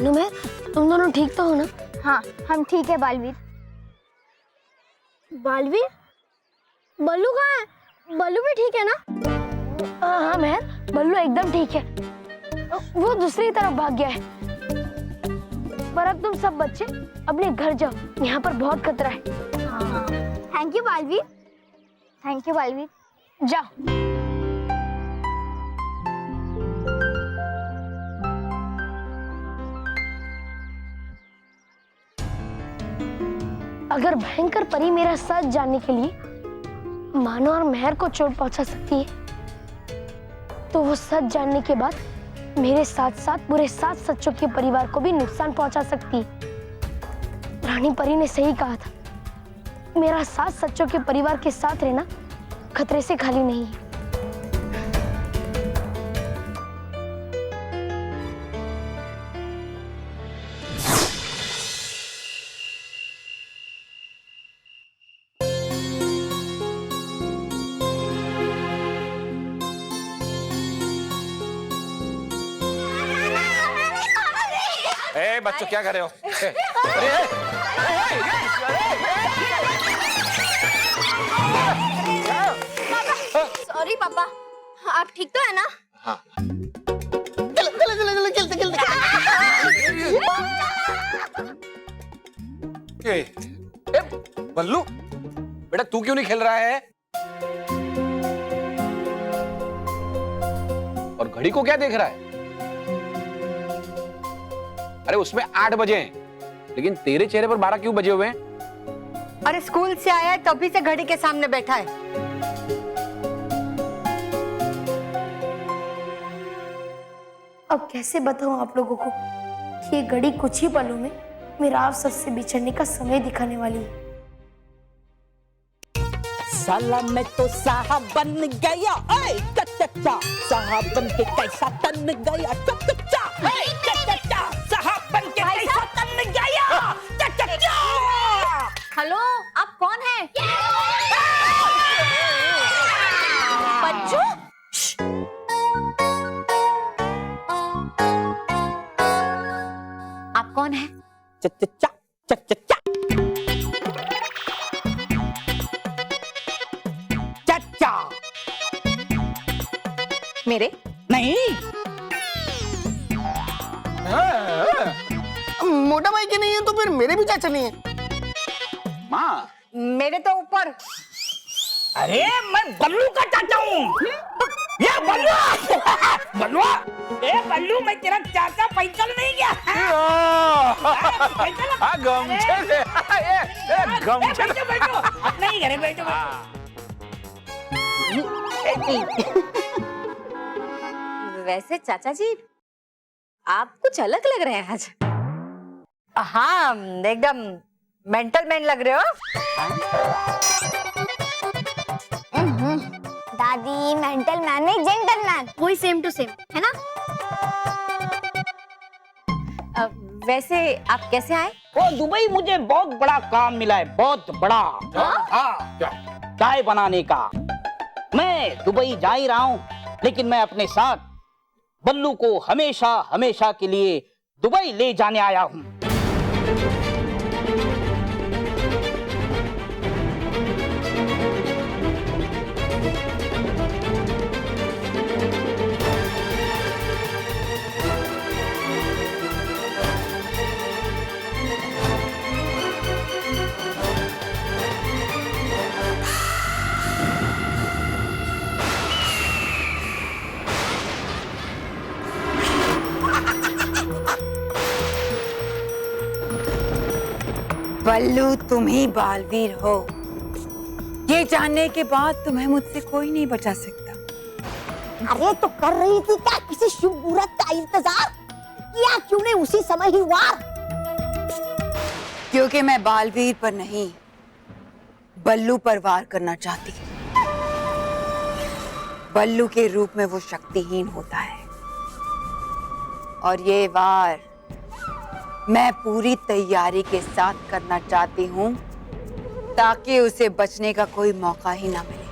भानुमेर, तुम दोनों ठीक तो हो ना? हाँ, हम ठीक है बालवीर। बालवीर? बल्लू कहाँ है? बल्लू भी ठीक है ना? हाँ मेहर, बल्लू एकदम ठीक है। वो दूसरी तरफ भाग गया है। पर अब तुम सब बच्चे अपने घर जाओ, यहाँ पर बहुत खतरा है। Thank you Baalveer. Thank you Baalveer. जाओ। अगर भयंकर परी मेरा सच जानने के लिए मानो और मेहर को चोट पहुंचा सकती है, तो वो सच जानने के बाद मेरे साथ साथ पूरे 7 सच्चों के परिवार को भी नुकसान पहुंचा सकती है। रानी परी ने सही कहा था, मेरा 7 सच्चों के परिवार के साथ रहना खतरे से खाली नहीं है। बच्चों क्या कर रहे हो? सॉरी पापा, आप ठीक तो है ना? हाँ। बल्लू, बेटा तू क्यों नहीं खेल रहा है? और घड़ी को क्या देख रहा है? अरे उसमें 8 बजे हैं, लेकिन तेरे चेहरे पर 12 क्यों बजे हुए हैं? अरे स्कूल से आया है तभी से घड़ी के सामने बैठा है। अब कैसे बताऊं आप लोगों को कि ये घड़ी कुछ ही पलों में मेरा आप सबसे बिछड़ने का समय दिखाने वाली है। साला मैं तो साहब बन गया, ऐ चचा साहब बन के कैसा तन गया, चचा साहब बन के कैसा तन गया, चचा। हेलो, आप कौन हैं? बच्चों, आप कौन हैं? चचा चचा चचा मेरे नहीं, मोटा भाई के नहीं है तो फिर मेरे भी चाचा नहीं है। माँ, मेरे तो ऊपर। अरे मैं बल्लू का चाचा हूँ। ये बल्लू बल्लू, ए बल्लू मैं तेरा चाचा पैदल नहीं गया। गमछे से, गमछे बैठो बैठो, नहीं घरे बैठो। वैसे चाचा जी, आप कुछ अलग लग रहे हैं आज। हाँ, एकदम मेंटल मैन लग रहे हो। दादी मेंटल मैन नहीं, जेंटल मैन, वही सेम टू सेम है ना? वैसे आप कैसे आए? वो दुबई मुझे बहुत बड़ा काम मिला है, बहुत बड़ा। हाँ, चाय बनाने का। मैं दुबई जा ही रहा हूँ, लेकिन मैं अपने साथ बल्लू को हमेशा हमेशा के लिए दुबई ले जाने आया हूँ। बल्लू तुम ही बालवीर हो, ये जानने के बाद तुम्हें मुझसे कोई नहीं बचा सकता। अरे तो कर रही थी क्या किसी शुभ मुहूर्त का इंतजार? किया क्यों नहीं उसी समय ही वार? क्योंकि मैं बालवीर पर नहीं, बल्लू पर वार करना चाहती। बल्लू के रूप में वो शक्तिहीन होता है, और ये वार मैं पूरी तैयारी के साथ करना चाहती हूँ, ताकि उसे बचने का कोई मौका ही ना मिले।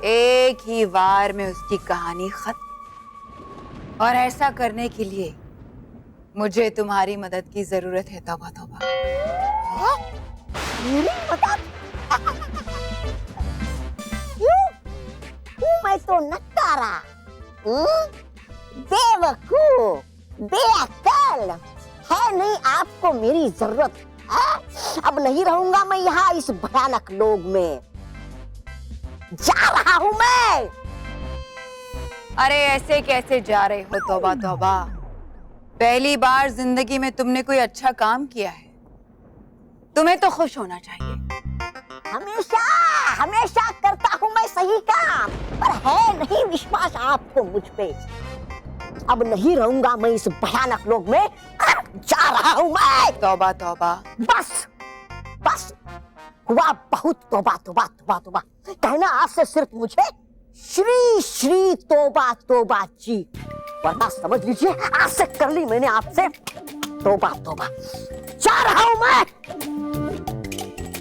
एक ही वार में उसकी कहानी खत्म। और ऐसा करने के लिए मुझे तुम्हारी मदद की जरूरत है तौबा तौबा। मेरी मदद? क्यों? मैं तो नकारा, बेवकूफ, बेअक्ल, है नहीं आपको मेरी जरूरत। अब नहीं रहूंगा मैं यहाँ इस भयानक लोक में, जा रहा हूँ मैं। अरे ऐसे कैसे जा रहे हो तौबा तौबा? पहली बार जिंदगी में तुमने कोई अच्छा काम किया है, तुम्हें तो खुश होना चाहिए। हमेशा हमेशा करता हूँ मैं सही काम, पर है नहीं विश्वास आपको मुझ पे। अब नहीं रहूंगा मैं इस भयानक लोक में, जा रहा हूँ मैं। तौबा तौबा। बस बस हुआ बहुत, तौबा तौबा तौबा तौबा। कहना आज से सिर्फ मुझे श्री श्री तौबा तौबा जी, वरना समझ लीजिए आज से कर ली मैंने आपसे तौबा तौबा। जा रहा हूं मैं।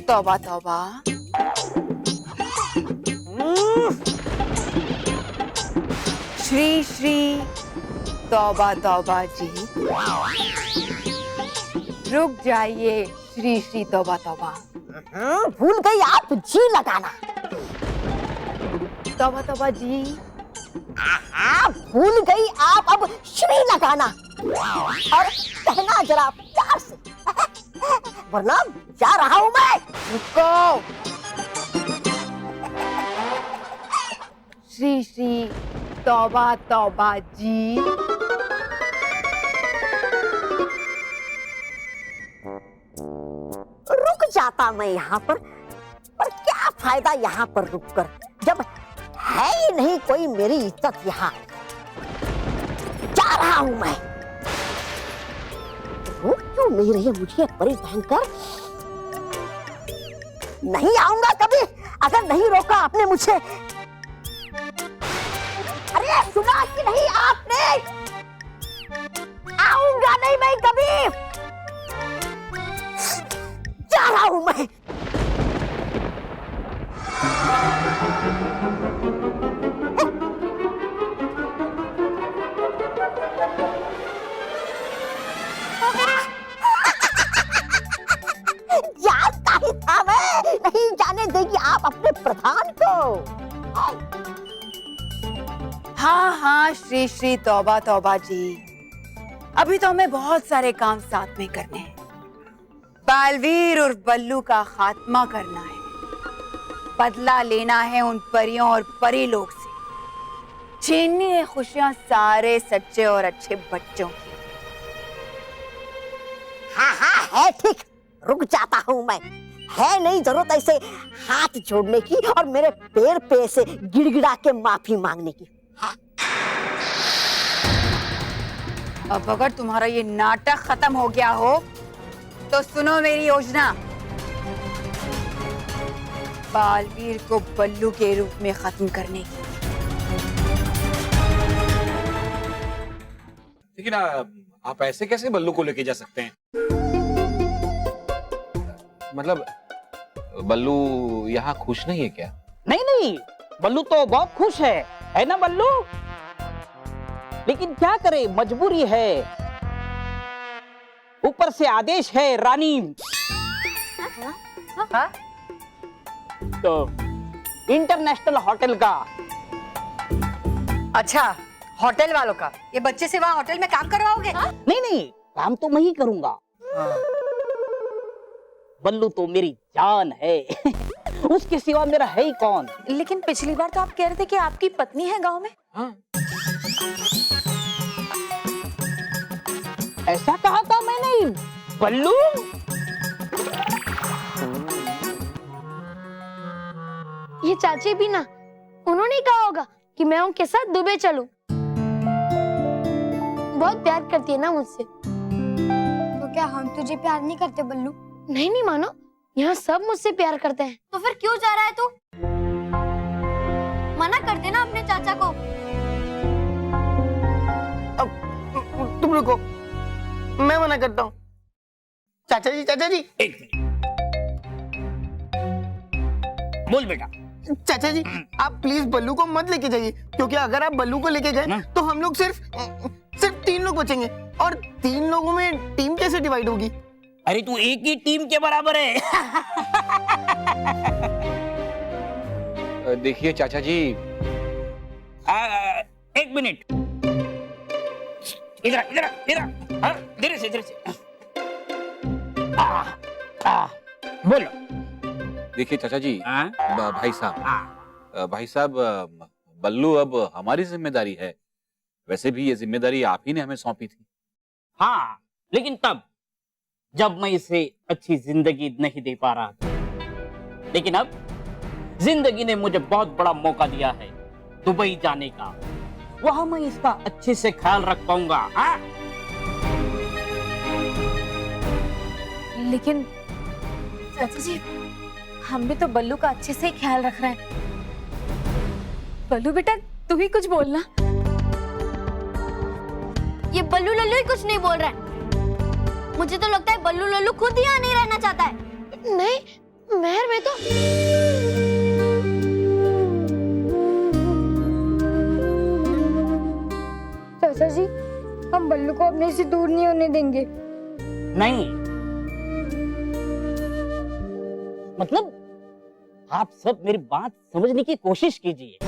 तौबा तौबा। श्री श्री तौबा तौबा जी, रुक जाइए श्री श्री तौबा तौबा। भूल गई आप जी लगाना। तौबा तौबा जी। भूल गई आप अब श्री लगाना और कहना जरा प्यार से, वरना जा रहा हूं मैं। रुको। श्री श्री तौबा तौबा जी। रुक जाता मैं यहाँ पर क्या फायदा यहाँ पर रुककर, जब है ही नहीं कोई मेरी इज्जत यहाँ। जा रहा हूं मैं। रोक क्यों नहीं रही मुझे परी भयंकर? नहीं आऊंगा कभी अगर नहीं रोका आपने मुझे। अरे सुना कि नहीं आपने? आऊंगा नहीं मैं कभी। जा रहा हूं मैं। जानता ही था मैं, नहीं जाने देगी आप अपने प्रधान को। हाँ हाँ श्री श्री तौबा तौबा जी, अभी तो हमें बहुत सारे काम साथ में करने हैं। बालवीर और बल्लू का खात्मा करना है, बदला लेना है उन परियों और परी लोग से, छीननी है खुशियां सारे सच्चे और अच्छे बच्चों की। हाँ हाँ है ठीक, रुक जाता हूँ मैं। है नहीं जरूरत ऐसे हाथ जोड़ने की और मेरे पैर पे से गिड़गिड़ा के माफी मांगने की। अब अगर तुम्हारा ये नाटक खत्म हो गया हो तो सुनो मेरी योजना। बालवीर को बल्लू के रूप में खत्म करने की। लेकिन आप ऐसे कैसे बल्लू को लेके जा सकते हैं? मतलब बल्लू यहाँ खुश नहीं है क्या? नहीं नहीं, बल्लू तो बहुत खुश है ना बल्लू? लेकिन क्या करे, मजबूरी है, ऊपर से आदेश है रानी। हाँ? तो इंटरनेशनल होटल का। अच्छा, होटल वालों का? ये बच्चे से वहाँ होटल में काम करवाओगे? नहीं नहीं, काम तो मैं ही करूंगा। बल्लू तो मेरी जान है उसके सिवा मेरा है ही कौन? लेकिन पिछली बार तो आप कह रहे थे कि आपकी पत्नी है गांव में। हाँ। ऐसा कहा था मैंने बल्लू? ये चाची भी ना, उन्होंने कहा होगा कि मैं उनके साथ दुबई चलूं। बहुत प्यार करती है ना मुझसे। तो क्या हम तुझे प्यार नहीं करते बल्लू? नहीं नहीं मानो, यहाँ सब मुझसे प्यार करते हैं। तो फिर क्यों जा रहा है तू? मना कर देना अपने चाचा को। अब तुम रुको, मैं मना करता हूँ। चाचा जी, चाचा जी। एक मिनट, बोल बेटा। चाचा जी, आप प्लीज बल्लू को मत लेके जाइए, क्योंकि अगर आप बल्लू को लेके गए तो हम लोग सिर्फ 3 लोग बचेंगे और 3 लोगों में टीम कैसे डिवाइड होगी? अरे तू एक ही टीम के बराबर है। देखिए चाचा जी, एक मिनट, इधर इधर इधर, हाँ, इधर से बोलो। देखिए चाचा जी, हाँ? भाई साहब, हाँ। भाई साहब, बल्लू अब हमारी जिम्मेदारी है। वैसे भी ये जिम्मेदारी आप ही ने हमें सौंपी थी। हाँ, लेकिन तब जब मैं इसे अच्छी जिंदगी नहीं दे पा रहा था, लेकिन अब जिंदगी ने मुझे बहुत बड़ा मौका दिया है दुबई जाने का। वहां मैं इसका अच्छे से ख्याल रख पाऊंगा। हाँ? लेकिन चाचा जी, हम भी तो बल्लू का अच्छे से ही ख्याल रख रहे हैं। बल्लू बेटा, तू ही कुछ बोलना। ये बल्लू लल्लू ही कुछ नहीं बोल रहा है। मुझे तो लगता है बल्लू लल्लू खुद यहाँ नहीं रहना चाहता है। नहीं मेहर, मैं तो चाचा जी, हम बल्लू को अपने से दूर नहीं होने देंगे। नहीं, मतलब आप सब मेरी बात समझने की कोशिश कीजिए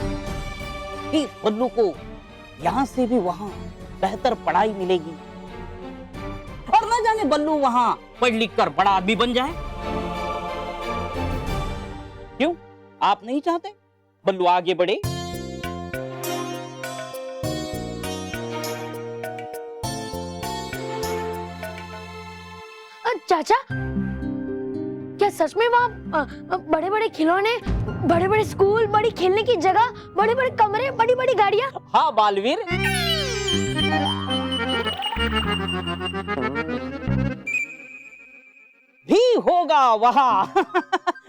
कि बल्लू को यहाँ से भी वहां बेहतर पढ़ाई मिलेगी, और न जाने बल्लू वहां पढ़ लिख कर बड़ा आदमी बन जाए। क्यों, आप नहीं चाहते बल्लू आगे बढ़े? चाचा, क्या सच में वहाँ बड़े बड़े खिलौने, बड़े बड़े स्कूल, बड़ी खेलने की जगह, बड़े बड़े कमरे, बड़ी बड़ी गाड़ियाँ? हाँ बालवीर, भी होगा वहाँ।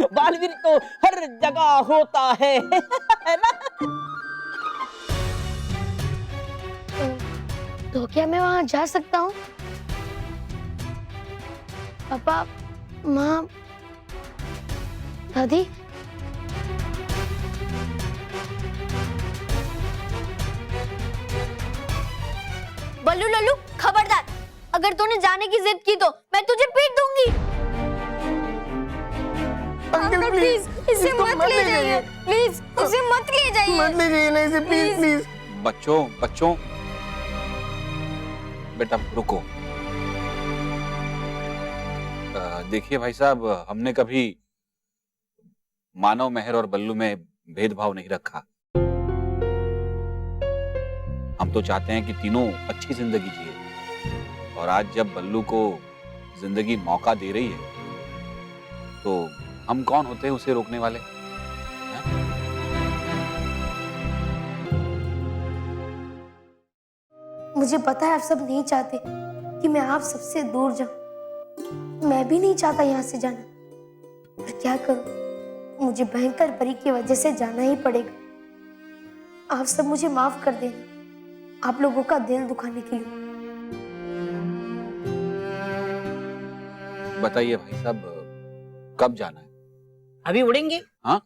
बालवीर तो हर जगह होता है ना? तो क्या मैं वहाँ जा सकता हूँ? पापा, माँ, दादी? बल्लू लल्लू, खबरदार! अगर तूने जाने की जिद की तो मैं तुझे पीट दूंगी। अंकल प्लीज, इसे इसको मत ले जाइए, प्लीज इसे मत ले जाइए। मत ले जाइए ना इसे, प्लीज प्लीज। बच्चों, बेटा रुको। देखिए भाई साहब, हमने कभी मानव, मेहर और बल्लू में भेदभाव नहीं रखा। हम तो चाहते हैं कि तीनों अच्छी जिंदगी जिए, और आज जब बल्लू को जिंदगी मौका दे रही है तो हम कौन होते हैं उसे रोकने वाले? मुझे पता है आप सब नहीं चाहते कि मैं आप सबसे दूर जाऊं। मैं भी नहीं चाहता यहाँ से जाना, पर क्या करूं, मुझे भयंकर परी की वजह से जाना ही पड़ेगा। आप सब मुझे माफ कर देना, आप लोगों का दिल दुखाने के लिए। बताइए भाई साहब, कब जाना है? अभी उड़ेंगे। हाँ?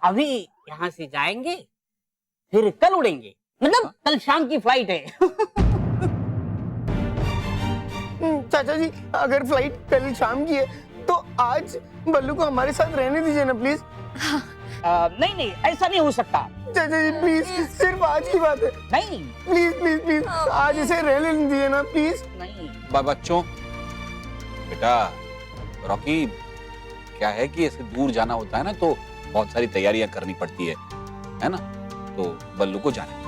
अभी यहाँ से जाएंगे, फिर कल उड़ेंगे। मतलब कल शाम की फ्लाइट है। चाचा जी, अगर फ्लाइट कल शाम की है तो आज बल्लू को हमारे साथ रहने दीजिए ना प्लीज। नहीं, ऐसा नहीं हो सकता। चाचा जी प्लीज, सिर्फ आज की बात है। नहीं प्लीज प्लीज प्लीज, आज इसे रहने दीजिए ना प्लीज। नहीं। बच्चों, बेटा रॉकी, क्या है कि ऐसे दूर जाना होता है ना तो बहुत सारी तैयारियां करनी पड़ती है ना? तो बल्लू को जाने।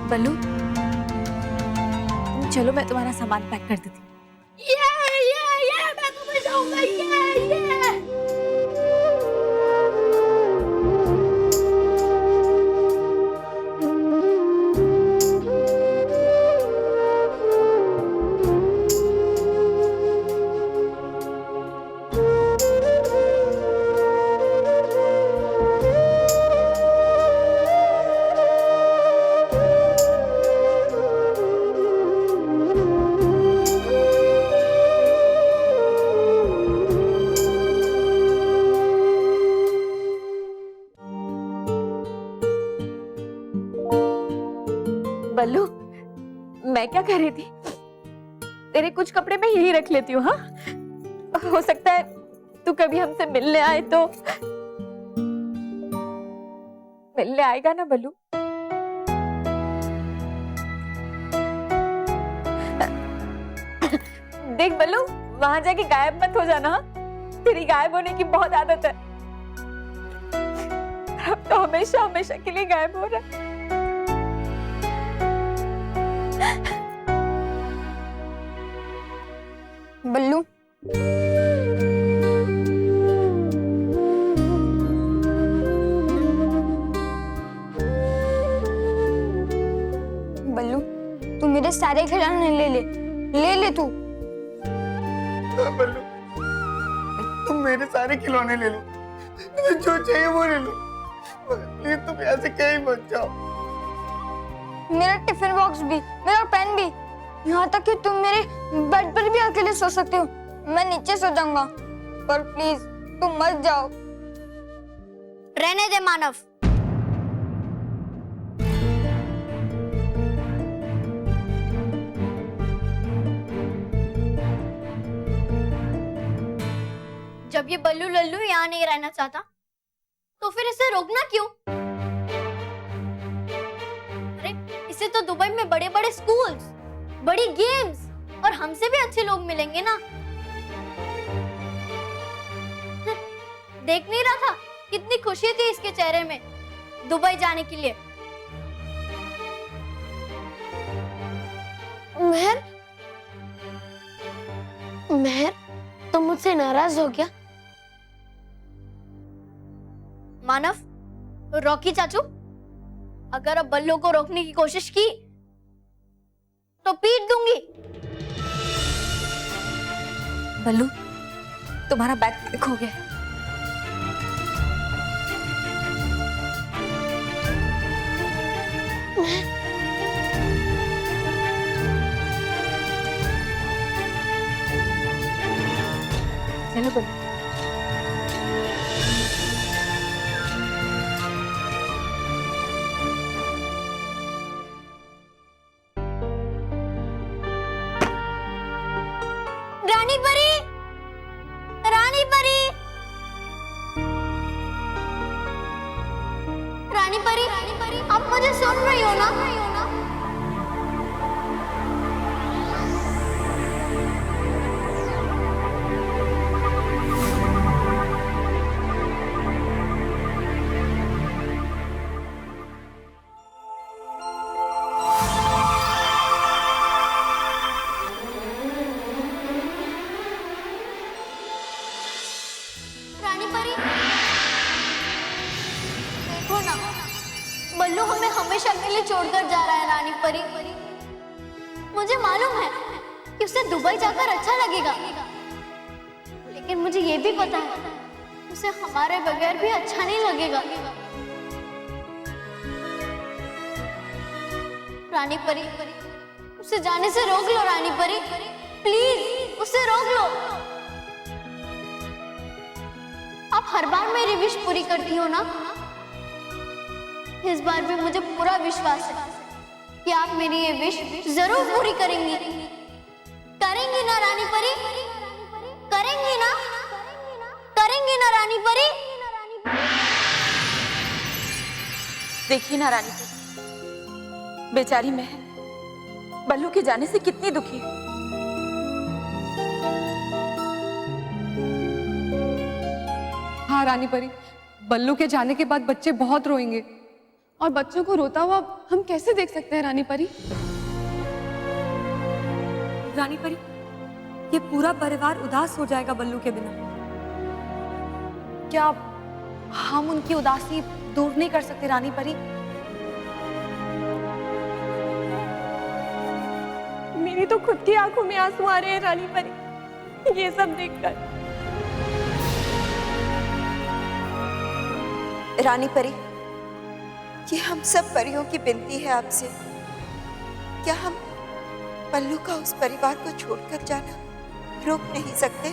बल्लू, चलो मैं तुम्हारा सामान पैक कर देती हूँ। मैं तुम्हें जाऊंगा, ये। बल्लू, मैं क्या कह रही थी, तेरे कुछ कपड़े मैं यही रख लेती हूँ। हाँ, हो सकता है तू कभी हमसे मिलने आए तो। मिलने आएगा ना बल्लू? देख बल्लू, वहां जाके गायब मत हो जाना। हाँ? तेरी गायब होने की बहुत आदत है। अब तो हमेशा हमेशा के लिए गायब हो रहा है। बल्लू, बल्लू, तू मेरे सारे खिलौने ले ले तू। हाँ, बल्लू तुम मेरे सारे खिलौने ले लो, तुम्हें जो चाहिए वो ले लो, प्लीज तुम यहाँ से कहीं मत जाओ। मेरा टिफिन बॉक्स भी, मेरा पेन भी, यहाँ तक कि तुम मेरे बेड पर भी अकेले सो सकते हो। मैं नीचे सो जाऊंगा, पर प्लीज तुम मत जाओ। रहने दे मानव। जब ये बल्लू लल्लू यहाँ नहीं रहना चाहता, तो फिर इसे रोकना क्यों? अरे इसे तो दुबई में बड़े बड़े स्कूल्स, बड़ी गेम्स और हमसे भी अच्छे लोग मिलेंगे ना। देख नहीं रहा था कितनी खुशी थी इसके चेहरे में दुबई जाने के लिए। मेहर, मेहर, तुम मुझसे नाराज हो क्या? मानव, रॉकी चाचू, अगर अब बल्लू को रोकने की कोशिश की तो पीट दूंगी। बल्लू, तुम्हारा बैग खो गया। चलो बल्लू। रानी परी, रानी परी, रानी परी, आप मुझे सुन रही हो ना? रानी परी, देखो ना, बल्लू हमें हमेशा के लिए छोड़कर जा रहा है। रानी परी, मुझे मालूम है कि उसे दुबई जाकर अच्छा लगेगा, लेकिन मुझे ये भी पता है उसे हमारे बगैर भी अच्छा नहीं लगेगा। रानी परी, उसे जाने से रोक लो। रानी परी, प्लीज उसे रोक लो। आप हर बार मेरी विश पूरी करती हो ना, इस बार भी मुझे पूरा विश्वास है कि आप मेरी ये विश जरूर पूरी करेंगी। करेंगी ना रानी परी? करेंगी ना? करेंगी ना रानी परी? देखिए ना रानी परी, बेचारी महल बल्लू के जाने से कितनी दुखी है। हाँ रानी परी, बल्लू के जाने के बाद बच्चे बहुत रोएंगे, और बच्चों को रोता हुआ हम कैसे देख सकते हैं रानी परी? रानी परी, ये पूरा परिवार उदास हो जाएगा बल्लू के बिना। क्या हम उनकी उदासी दूर नहीं कर सकते रानी परी? मेरी तो खुद की आंखों में आंसू आ रहे हैं रानी परी, ये सब देखकर। रानी परी, ये हम सब परियों की विनती है आपसे, क्या हम पल्लू का उस परिवार को छोड़कर जाना रोक नहीं सकते?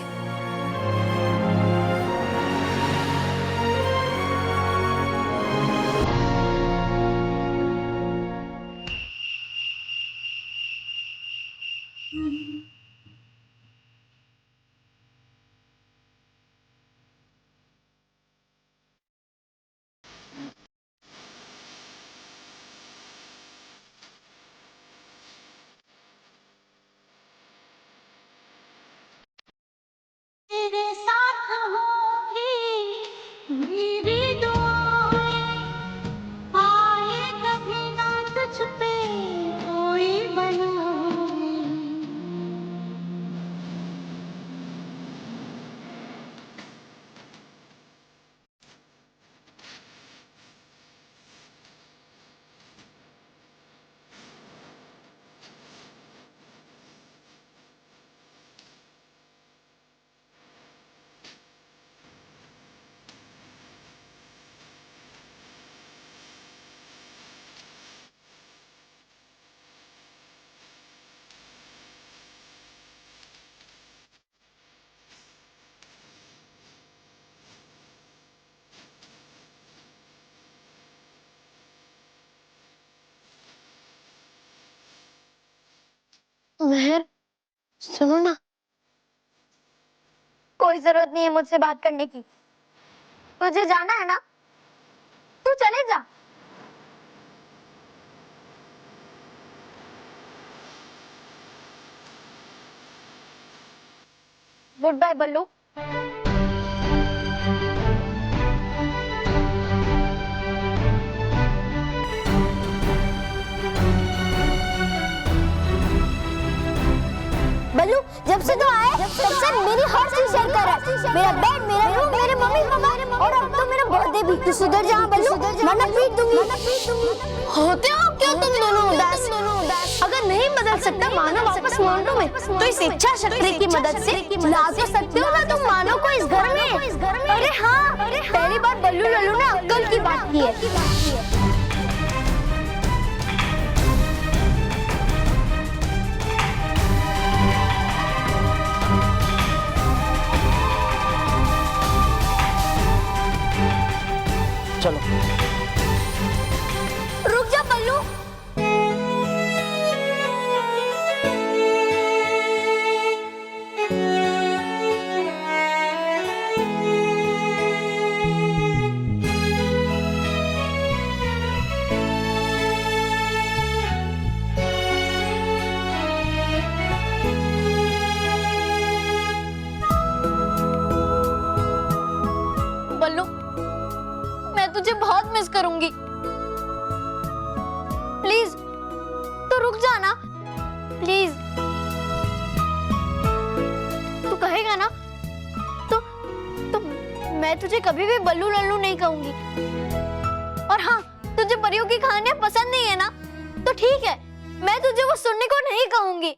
जरूरत नहीं है मुझसे बात करने की। मुझे जाना है ना, तू चले जा। गुड बाय बल्लू। बल्लू, जब से तो आए तब से मेरी हर चीज शेयर कर रहा है। मेरा बेड, मेरा रूम, मेरे मम्मी पापा और अब तो मेरा बर्थडे भी। तू सुधर जा बल्लू, वरना पीट दूंगी। होते हो क्यों तुम दोनों उदास? अगर नहीं बदल सकता मानो वापस मानो में, तो इस इच्छा शक्ति की मदद से ला तो सकते हो ना तुम मानो को इस घर में। अरे हाँ, पहली बार बल्लू लल्लू ने अक्ल की बात की है। चलो रुक जा बल्लू। बल्लू, मैं तुझे बहुत मिस करूंगी। प्लीज तू रुक जा ना, प्लीज। तू कहेगा ना तो मैं तुझे कभी भी बल्लू लल्लू नहीं कहूंगी। और हाँ, तुझे परियों की कहानियां पसंद नहीं है ना, तो ठीक है, मैं तुझे वो सुनने को नहीं कहूंगी।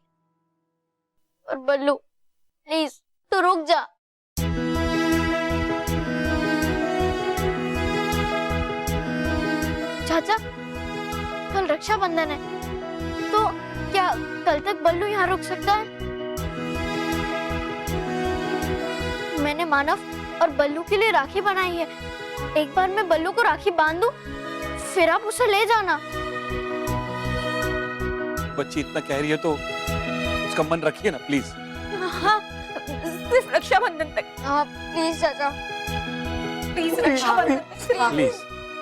और बल्लू प्लीज तू रुक जा। चाचा, कल रक्षाबंधन है, तो क्या कल तक बल्लू यहाँ रुक सकता है? मैंने मानव और बल्लू के लिए राखी बनाई है। एक बार मैं बल्लू को राखी बांध दूं, फिर आप उसे ले जाना। बच्ची इतना कह रही है तो उसका मन रखिए ना प्लीज। हाँ, सिर्फ रक्षाबंधन तक। हाँ प्लीज चाचा, प्लीज रक्षाबंधन तक। प्लीज।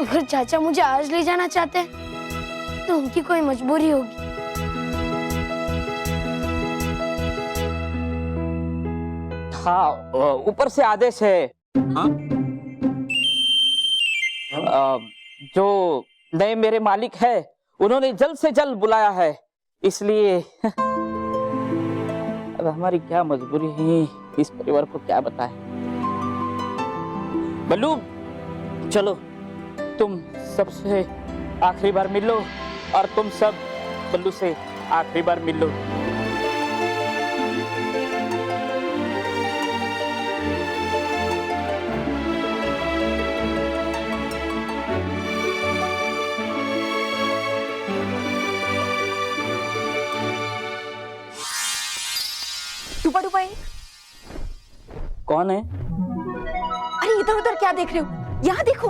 अगर चाचा मुझे आज ले जाना चाहते हैं तो उनकी कोई मजबूरी होगी। हाँ, ऊपर से आदेश है। हाँ? जो नए मेरे मालिक है उन्होंने जल्द से जल्द बुलाया है, इसलिए अब हमारी क्या मजबूरी है, इस परिवार को क्या बताएं। बल्लू चलो, तुम सबसे आखिरी बार मिल लो और तुम सब बल्लू से आखिरी बार मिल लो। टुपा टुपा ये? कौन है? अरे इधर उधर क्या देख रहे हो? यहाँ देखो।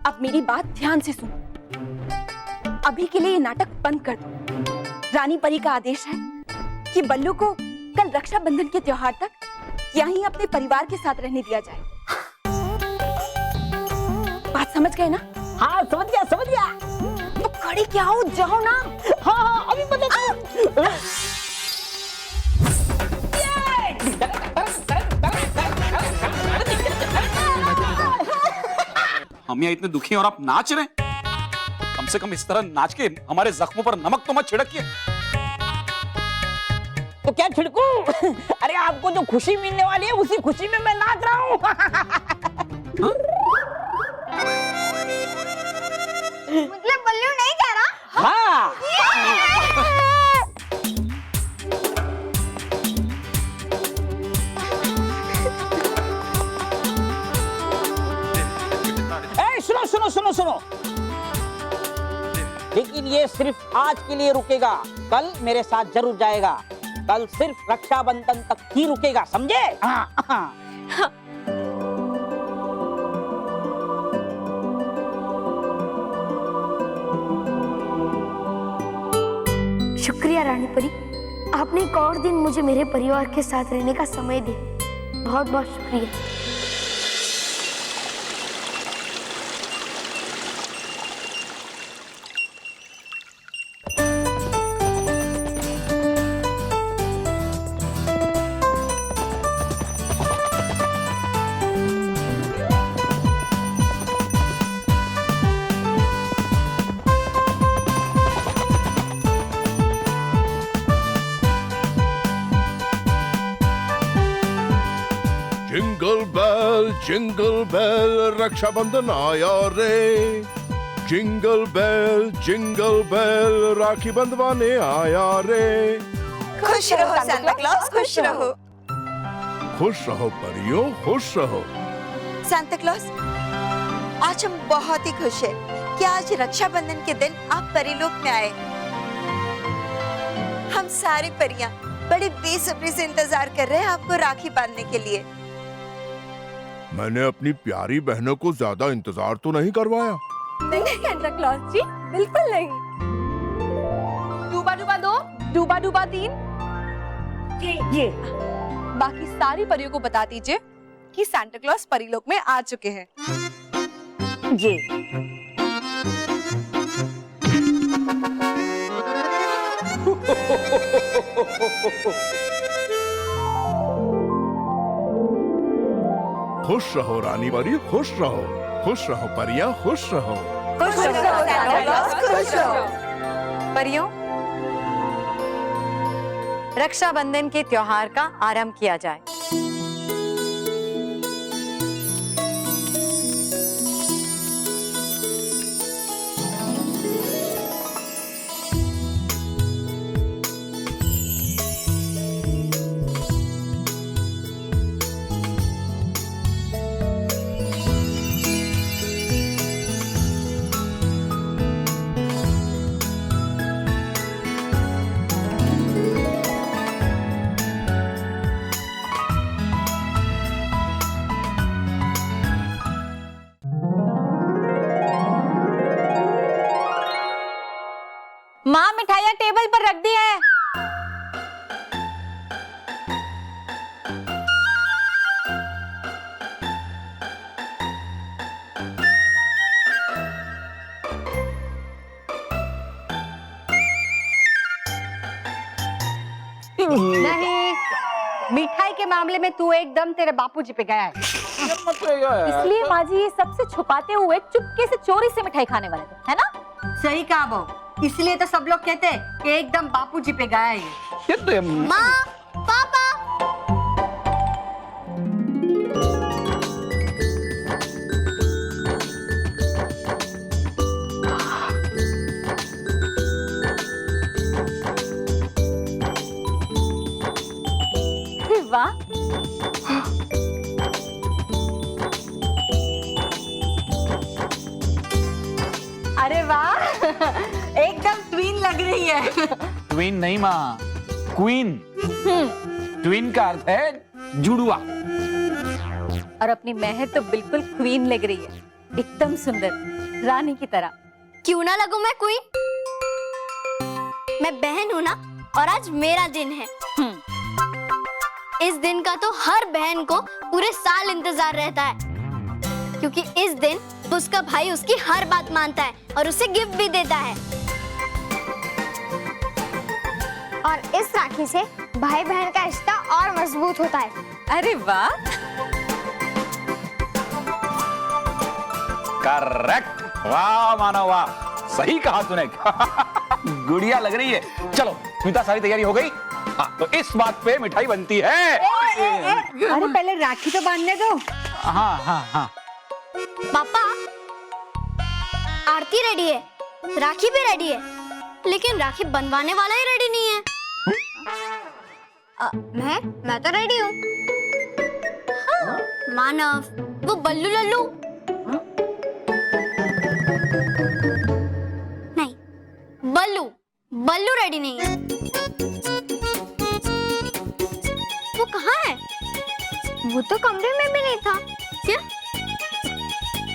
अब मेरी बात ध्यान से सुनो। अभी के लिए ये नाटक बंद कर दो। रानी परी का आदेश है कि बल्लू को कल रक्षाबंधन के त्योहार तक यहीं अपने परिवार के साथ रहने दिया जाए। बात समझ गए ना? हाँ समझ गया समझ गया। तो खड़े क्या हो, जाओ ना। हाँ हाँ अभी बता। हम यहाँ इतने दुखी हैं और आप नाच रहे हैं। कम से कम इस तरह नाच के हमारे जख्मों पर नमक तो मत छिड़किए। तो क्या छिड़कू? अरे आपको जो खुशी मिलने वाली है उसी खुशी में मैं नाच रहा हूँ। मतलब बल्लू नहीं कह रहा? हाँ। ए, सुनो सुनो सुनो सुनो, लेकिन ये सिर्फ आज के लिए रुकेगा, कल मेरे साथ जरूर जाएगा। कल सिर्फ रक्षाबंधन तक ही रुकेगा, समझे? हाँ, हाँ। शुक्रिया रानी परी, आपने एक और दिन मुझे मेरे परिवार के साथ रहने का समय दिया। बहुत बहुत शुक्रिया। जिंगल बेल रक्षाबंधन आया रे। जिंगल बेल राखी बंधवाने आया रे। खुश रहो सांता क्लॉस, खुश रहो। खुश रहो परियों, खुश रहो। सांता क्लॉस, आज हम बहुत ही खुश हैं कि आज रक्षाबंधन के दिन आप परीलोक में आए। हम सारी परियां बड़ी बेसब्री से इंतजार कर रहे हैं आपको राखी बांधने के लिए। मैंने अपनी प्यारी बहनों को ज्यादा इंतजार तो नहीं करवाया। नहीं सांता क्लॉस जी, बिल्कुल नहीं। डूबा डूबा 2, डूबा डूबा 3। ये बाकी सारी परियों को बता दीजिए कि सांता क्लॉस परीलोक में आ चुके हैं। ये खुश रहो रानी परी, खुश रहो परियां, खुश रहो। खुश रहो सांता क्लॉस, खुश रहो। परियों, रक्षाबंधन के त्योहार का आरंभ किया जाए। माँ मिठाइयाँ टेबल पर रख दी है। नहीं, मिठाई के मामले में तू एकदम तेरे बापूजी पे गया है। इसलिए माँ जी ये सबसे छुपाते हुए चुपके से चोरी से मिठाई खाने वाले थे, है ना? सही कहा बहू, इसलिए तो सब लोग कहते हैं कि एकदम बापूजी पे गया है ये। माँ, पापा। वाह, अरे वाह, एकदम ट्विन लग रही है। ट्विन नहीं माँ, क्वीन। ट्विन का अर्थ है जुड़वा। और अपनी महक तो बिल्कुल क्वीन लग रही है, एकदम सुंदर, रानी की तरह। क्यों ना लगूं मैं क्वीन? मैं बहन हूं ना, और आज मेरा दिन है। इस दिन का तो हर बहन को पूरे साल इंतजार रहता है, क्योंकि इस दिन उसका भाई उसकी हर बात मानता है और उसे गिफ्ट भी देता है। और इस राखी से भाई बहन का रिश्ता और मजबूत होता है। अरे वाह, करेक्ट। वाह मानव वाह, सही कहा तूने। गुड़िया लग रही है। चलो स्मिता, सारी तैयारी हो गई? हाँ, तो इस बात पे मिठाई बनती है। अरे पहले राखी तो बांधने दो। हाँ हाँ हाँ। पापा, आरती रेडी है, राखी भी रेडी है, लेकिन राखी बनवाने वाला ही रेडी नहीं है। मैं तो रेडी हूँ। हाँ, मानव, वो बल्लू लल्लू नहीं, बल्लू रेडी नहीं है। वो कहाँ है? वो तो कमरे में भी नहीं था। क्या?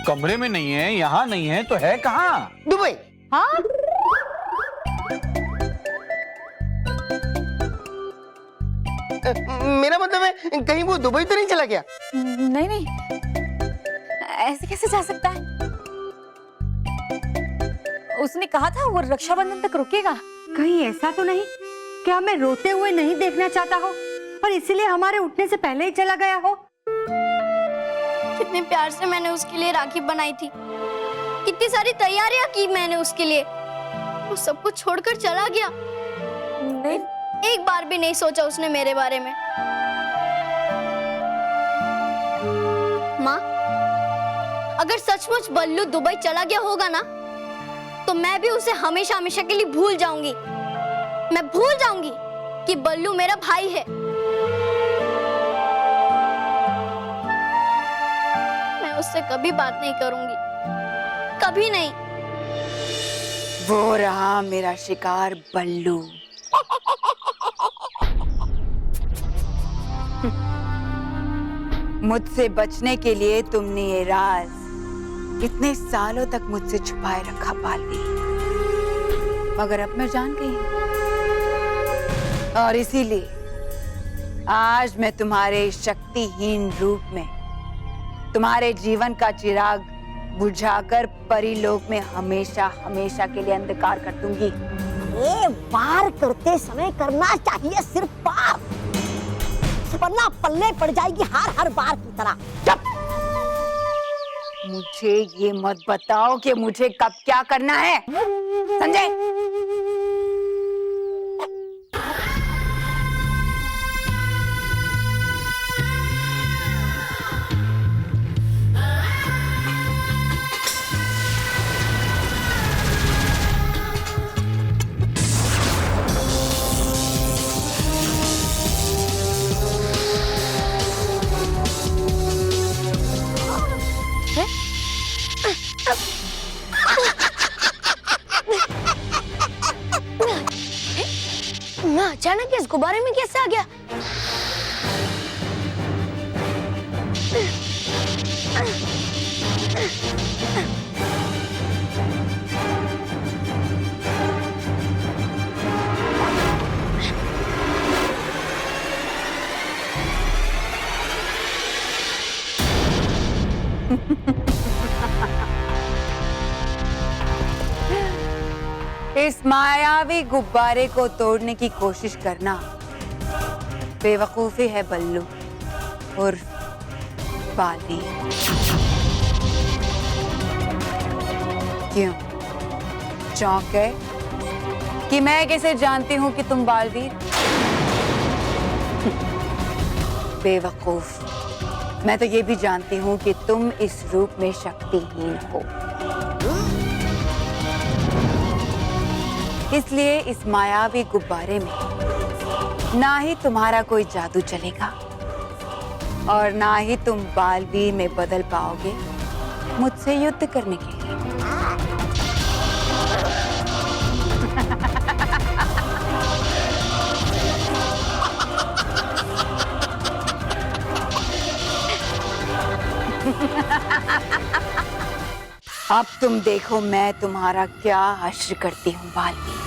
कमरे में नहीं है, यहाँ नहीं है, तो है कहाँ? दुबई। हाँ? मेरा मतलब है कहीं वो दुबई तो नहीं चला गया? नहीं नहीं, ऐसे कैसे जा सकता है? उसने कहा था वो रक्षाबंधन तक रुकेगा। कहीं ऐसा तो नहीं कि हमें रोते हुए नहीं देखना चाहता हो और इसीलिए हमारे उठने से पहले ही चला गया हो? कितने प्यार से मैंने उसके लिए राखी बनाई थी, कितनी सारी तैयारियां की मैंने उसके लिए, वो सब कुछ छोड़कर चला गया। नहीं, एक बार भी नहीं सोचा उसने मेरे बारे में। माँ, अगर सचमुच बल्लू दुबई चला गया होगा ना, तो मैं भी उसे हमेशा हमेशा के लिए भूल जाऊंगी। मैं भूल जाऊंगी कि बल्लू मेरा भाई है। मैं उससे कभी बात नहीं करूंगी, कभी नहीं। वो रहा मेरा शिकार बल्लू। मुझसे बचने के लिए तुमने ये राज इतने सालों तक मुझसे छुपाए रखा पालवी, मगर अब मैं जान गई हूं। और इसीलिए आज मैं तुम्हारे शक्तिहीन रूप में तुम्हारे जीवन का चिराग बुझाकर परीलोक में हमेशा हमेशा के लिए अंधकार कर दूंगी। ये वार करते समय करना चाहिए सिर्फ पाप, वरना पल्ले पड़ जाएगी हर बार की तरह। चुप! मुझे ये मत बताओ कि मुझे कब क्या करना है, संजय। मैं अचानक इस गुब्बारे में कैसे आ गया? इस मायावी गुब्बारे को तोड़ने की कोशिश करना बेवकूफी है बल्लू और बाली। क्यों चौंक है कि मैं कैसे जानती हूं कि तुम बालवीर? बेवकूफ, मैं तो ये भी जानती हूं कि तुम इस रूप में शक्तिहीन हो। इसलिए इस मायावी गुब्बारे में ना ही तुम्हारा कोई जादू चलेगा और ना ही तुम बालवीर में बदल पाओगे मुझसे युद्ध करने के लिए। अब तुम देखो मैं तुम्हारा क्या हश्र करती हूँ बालवीर।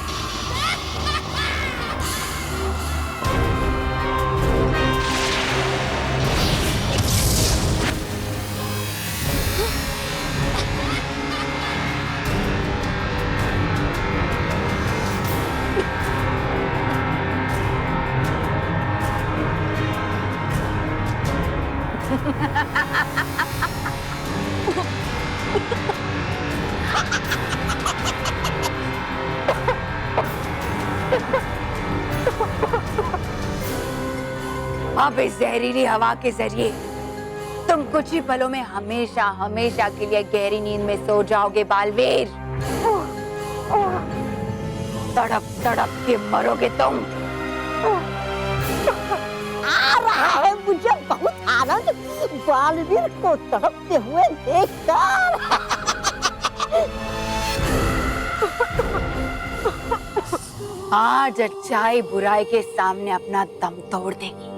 अब इस जहरीली हवा के जरिए तुम कुछ ही पलों में हमेशा हमेशा के लिए गहरी नींद में सो जाओगे बालवीर। तड़प तड़प के मरोगे तुम। आ रहा है मुझे बहुत आनंद बालवीर को तड़पते हुए देखकर। आज अच्छाई बुराई के सामने अपना दम तोड़ देगी।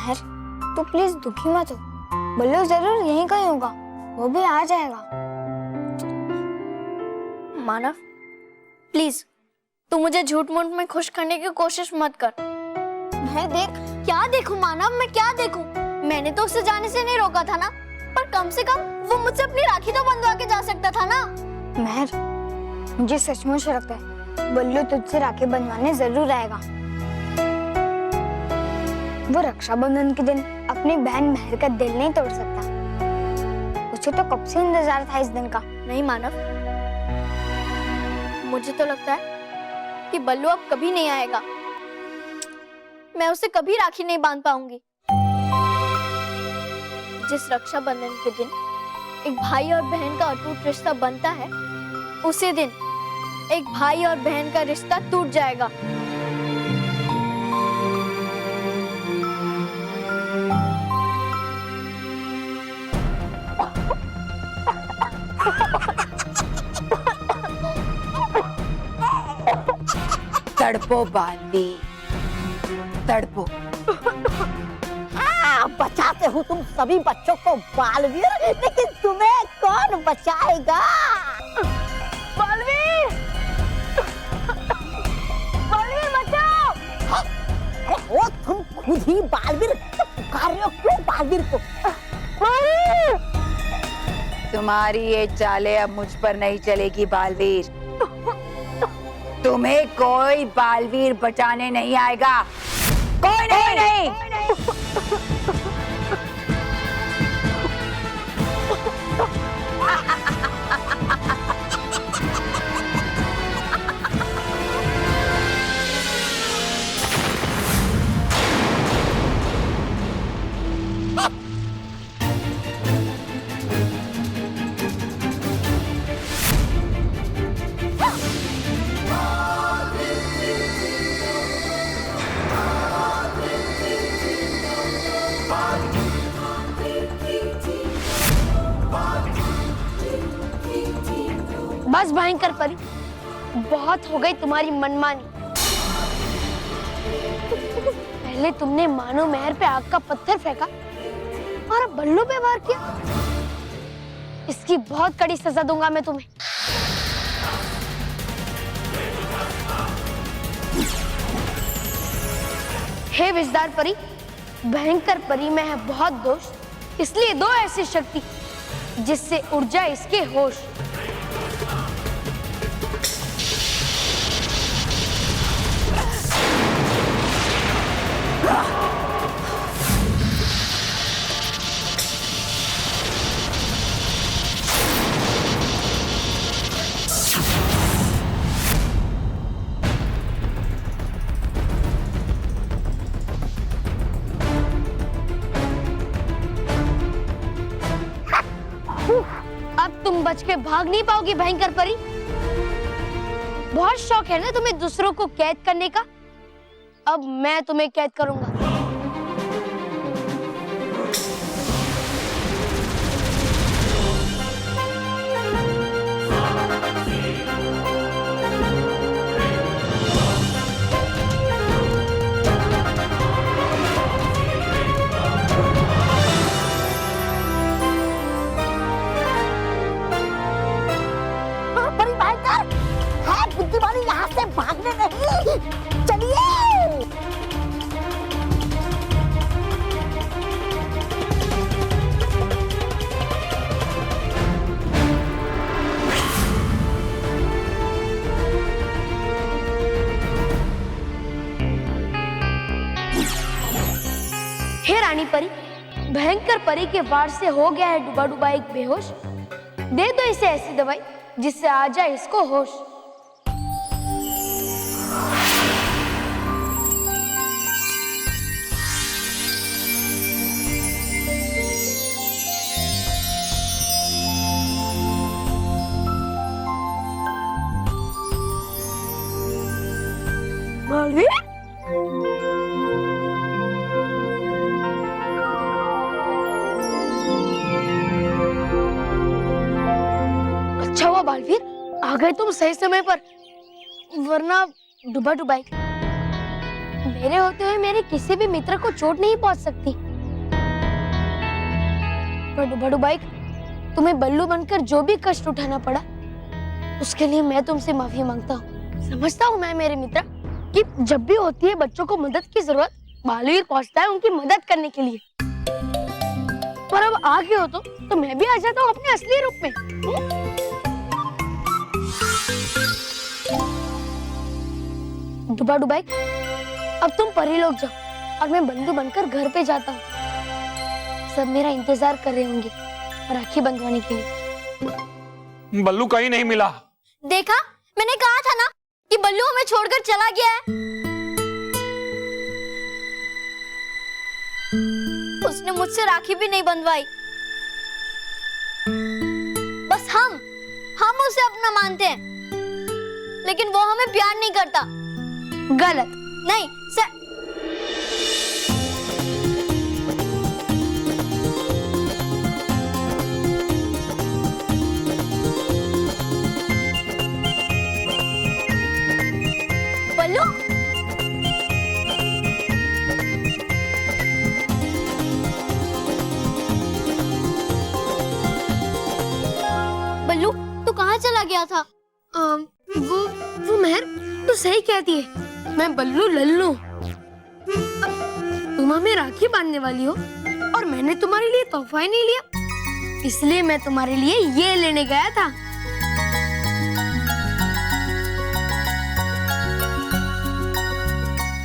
महर, तू प्लीज दुखी मत हो। बल्लू जरूर यहीं कहीं होगा, वो भी आ जाएगा। मानव, प्लीज तू मुझे झूठ मूठ में खुश करने की कोशिश मत कर। मैं देख, क्या देखूं मानव, मैं क्या देखूं? मैंने तो उसे जाने से नहीं रोका था ना, पर कम से कम वो मुझसे अपनी राखी तो बंधवा के जा सकता था ना। महर, मुझे सचमुच लगता है बल्लू तुझसे राखी बंधवाने जरूर आएगा। वो रक्षाबंधन के दिन अपनी बहन महर का दिल नहीं तोड़ सकता। उसे तो कब से इंतजार था इस दिन का। नहीं मानव, मुझे तो लगता है कि बल्लू अब कभी नहीं आएगा। मैं उसे कभी राखी नहीं बांध पाऊंगी। जिस रक्षाबंधन के दिन एक भाई और बहन का अटूट रिश्ता बनता है, उसी दिन एक भाई और बहन का रिश्ता टूट जाएगा। तड़पो बालवी, तड़पो। बचाते हो तुम सभी बच्चों को बालवीर, लेकिन तुम्हें कौन बचाएगा? बालवीर! बालवीर बचाओ! ओ तुम खुद ही बालवीर पुकार रहे हो, क्यों बालवीर को? बालवीर! तुम्हारी ये चालें अब मुझ पर नहीं चलेगी बालवीर। तुम्हें कोई बालवीर बचाने नहीं आएगा। कोई नहीं। बस भयंकर परी, बहुत हो गई तुम्हारी मनमानी। पहले तुमने मानो महर पे आग का पत्थर फेंका और अब बल्लू पे वार किया। इसकी बहुत कड़ी सजा दूंगा मैं तुम्हें। हे विजदार परी, भयंकर परी में है बहुत दोष, इसलिए दो ऐसी शक्ति जिससे उड़ जाए इसके होश। अब तुम बच के भाग नहीं पाओगी भयंकर परी। बहुत शौक है ना तुम्हें दूसरों को कैद करने का, अब मैं तुम्हें कैद करूंगा। बुद्धिमानी यहाँ से भागने नहीं, चलिए। हे रानी परी, भयंकर परी के वार से हो गया है डूबा डूबा एक बेहोश। दे दो इसे ऐसी दवाई जिससे आ जाए इसको होश। मालवी? अच्छा हुआ बालवीर, आ गए तुम सही समय पर, वरना डूबा डुबाई। मेरे होते हुए मेरे किसी भी मित्र को चोट नहीं पहुंच सकती। पर बड़ू बाइक, तुम्हें बल्लू बनकर जो भी कष्ट उठाना पड़ा, उसके लिए मैं तुमसे माफी मांगता हूँ। समझता हूँ मैं मेरे मित्र कि जब भी होती है बच्चों को मदद की जरूरत, बालवीर पहुंचता है उनकी मदद करने के लिए। पर अब आ गए हो तो मैं भी आ जाता हूँ अपने असली रूप में। डुबा बाइक, अब तुम परी लोग जाओ और मैं बल्लू बनकर घर पे जाता हूँ। सब मेरा इंतजार कर रहे होंगे राखी बंधवाने के लिए। बल्लू कहीं नहीं मिला। देखा, मैंने कहा था ना कि बल्लू हमें छोड़कर चला गया है। उसने मुझसे राखी भी नहीं बंधवाई। बस हम उसे अपना मानते हैं, लेकिन वो हमें प्यार नहीं करता। गलत। नहीं बल्लू, बल्लू तू कहाँ चला गया था? वो मेहर, तू सही कहती है, मैं बल्लू लल्लू। तुम हमें राखी बांधने वाली हो और मैंने तुम्हारे लिए तोहफा ही नहीं लिया, इसलिए मैं तुम्हारे लिए ये लेने गया था।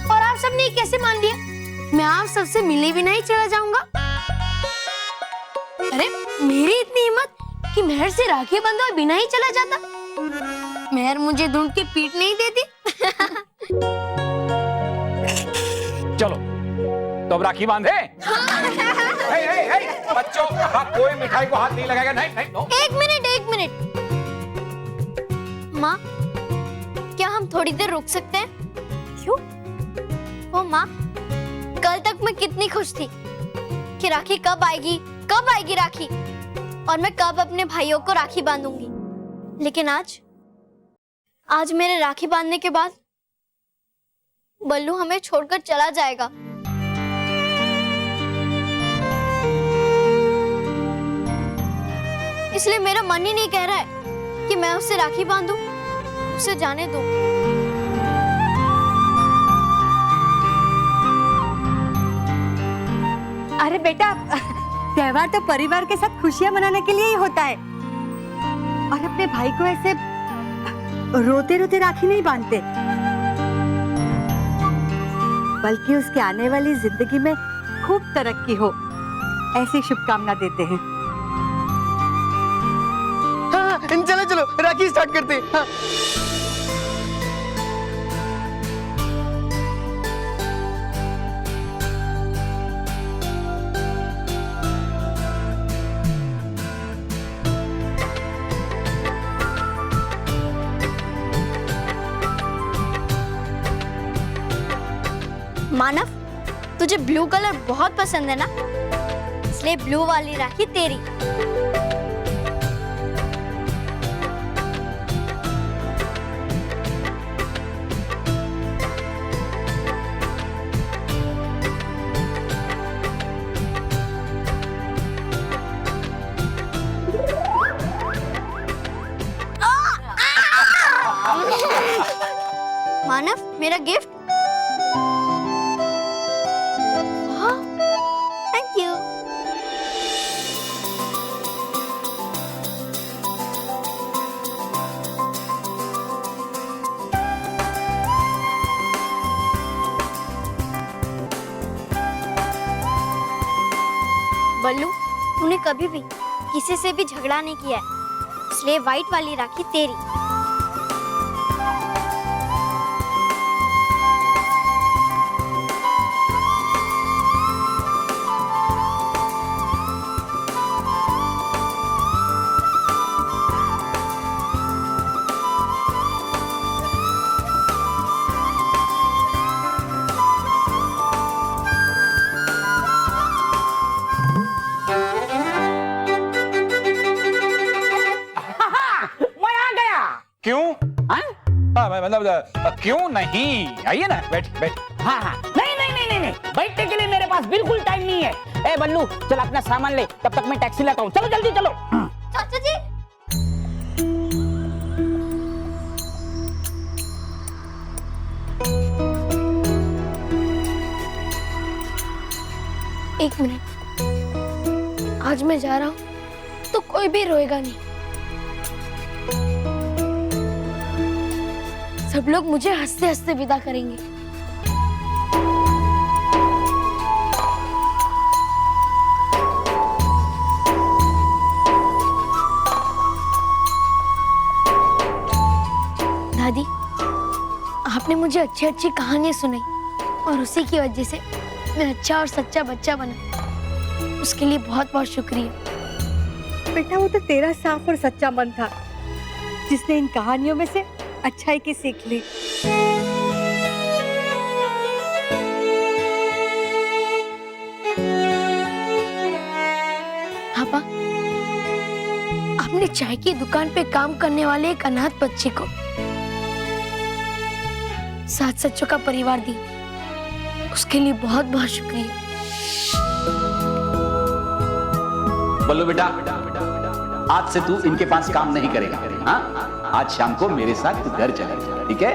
और आप सबने ये कैसे मान लिया? मैं आप सबसे मिले बिना ही चला जाऊंगा? अरे मेरी इतनी हिम्मत कि मेहर से राखी बंधवा बिना ही चला जाता। मेहर मुझे ढूंढ के पीट नहीं देती। चलो तो अब राखी बांधे। बच्चों, कोई मिठाई को हाथ नहीं लगाएगा। नहीं नहीं नो। एक मिनट माँ, क्या हम थोड़ी देर रुक सकते हैं? क्यों? ओ माँ, कल तक मैं कितनी खुश थी कि राखी कब आएगी राखी, और मैं कब अपने भाइयों को राखी बांधूंगी। लेकिन आज मेरे राखी बांधने के बाद बल्लू हमें छोड़कर चला जाएगा। इसलिए मेरा मन ही नहीं कह रहा है कि मैं उससे राखी बांधूं। उसे जाने दो। अरे बेटा, त्योहार तो परिवार के साथ खुशियां मनाने के लिए ही होता है, और अपने भाई को ऐसे रोते रोते राखी नहीं बांधते, बल्कि उसके आने वाली जिंदगी में खूब तरक्की हो, ऐसी शुभकामना देते हैं। हाँ, चलो चलो राखी स्टार्ट करते हैं। हाँ। मानव, तुझे ब्लू कलर बहुत पसंद है ना, इसलिए ब्लू वाली राखी तेरी। मानव, मेरा गिफ्ट। Thank you. बल्लू, तूने कभी भी किसी से भी झगड़ा नहीं किया है, इसलिए व्हाइट वाली राखी तेरी। मैं आ गया। मतलब क्यों नहीं, आइए ना, बैठ बैठ। हाँ हाँ, नहीं नहीं नहीं नहीं नहीं, बैठने के लिए मेरे पास बिल्कुल टाइम नहीं है। ए बल्लू, चल अपना सामान ले, तब तक मैं टैक्सी लाता हूँ। चलो जल्दी चलो। चाचा जी, एक मिनट, आज मैं जा रहा हूँ तो कोई भी रोएगा नहीं। सब लोग मुझे हंसते हंसते विदा करेंगे। दादी, आपने मुझे अच्छी अच्छी कहानियां सुनाई और उसी की वजह से मैं अच्छा और सच्चा बच्चा बना। उसके लिए बहुत बहुत शुक्रिया। बेटा, वो तो तेरा साफ और सच्चा मन था जिसने इन कहानियों में से अच्छाई की सीख ली। पापा, आपने चाय की दुकान पे काम करने वाले एक अनाथ बच्चे को 7 सच्चों का परिवार दी, उसके लिए बहुत बहुत शुक्रिया। बल्लू बेटा, आज से तू इनके पास काम नहीं करेगा। हाँ, आज शाम को मेरे साथ तू घर चलेगा, ठीक है?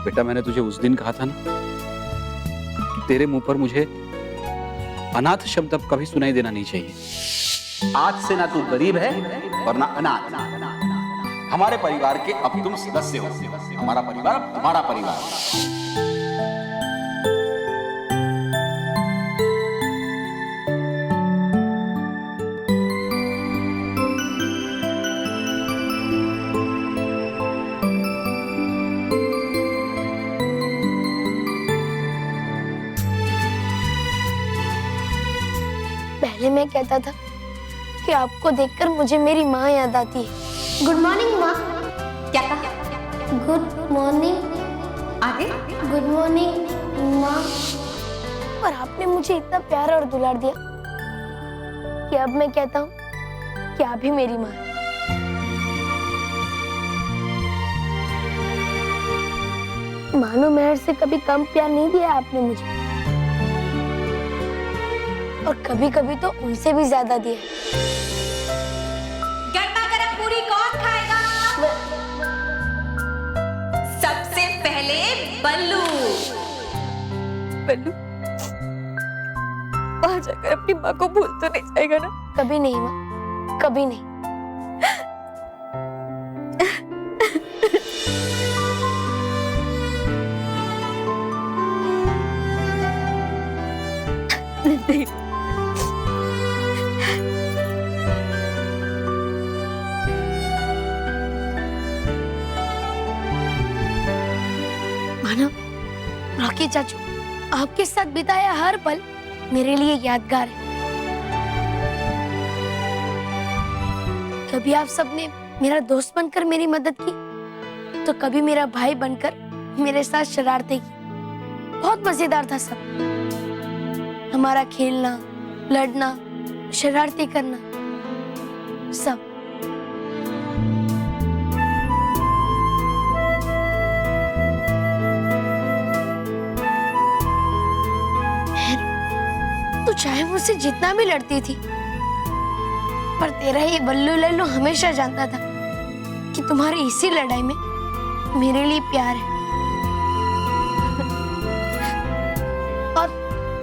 बेटा, मैंने तुझे उस दिन कहा था ना कि तेरे मुंह पर मुझे अनाथ शब्द अब कभी सुनाई देना नहीं चाहिए। आज से ना तू गरीब है और ना अनाथ। हमारे परिवार के अब तुम सदस्य हो। हमारा परिवार अब तुम्हारा परिवार। पहले मैं कहता था कि आपको देखकर मुझे मेरी माँ याद आती है। गुड मॉर्निंग माँ। क्या कहा? Good morning. आगे? गुड मॉर्निंग माँ। और आपने मुझे इतना प्यार और दुलार दिया कि अब मैं कहता हूँ कि आप ही मेरी माँ हैं। मानो मेहर से कभी कम प्यार नहीं दिया आपने मुझे, और कभी कभी तो उनसे भी ज्यादा दिया। गरमा गरम पूरी कौन खाएगा? सबसे पहले बल्लू। बल्लू, वहां जाकर अपनी माँ को भूल तो नहीं जाएगा ना? कभी नहीं माँ, कभी नहीं। नहीं। मानो, रॉकी चाचू, आपके साथ बिताया हर पल मेरे लिए यादगार है। कभी आप सबने मेरा दोस्त बनकर मेरी मदद की, तो कभी मेरा भाई बनकर मेरे साथ शरारतें की। बहुत मजेदार था सब, हमारा खेलना, लड़ना, शरारतें करना, सब। तू चाहे मुझसे जितना भी लड़ती थी, पर तेरा ये बल्लू लल्लू हमेशा जानता था कि तुम्हारी इसी लड़ाई में मेरे लिए प्यार है।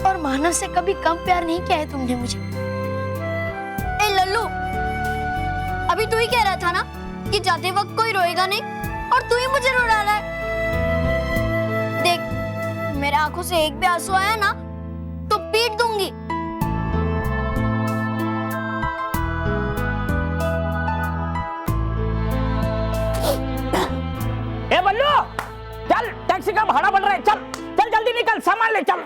और मानव से कभी कम प्यार नहीं किया है तुमने मुझे। ए लल्लू, अभी तू ही कह रहा था ना कि जाते वक्त कोई रोएगा नहीं, और तू ही मुझे रुला रहा है। देख, मेरे आंखों से एक भी आंसू आया ना तो पीट दूंगी। ए बल्लू, चल, टैक्सी का भाड़ा बढ़ रहा है। चल चल जल्दी निकल, सामान ले चल।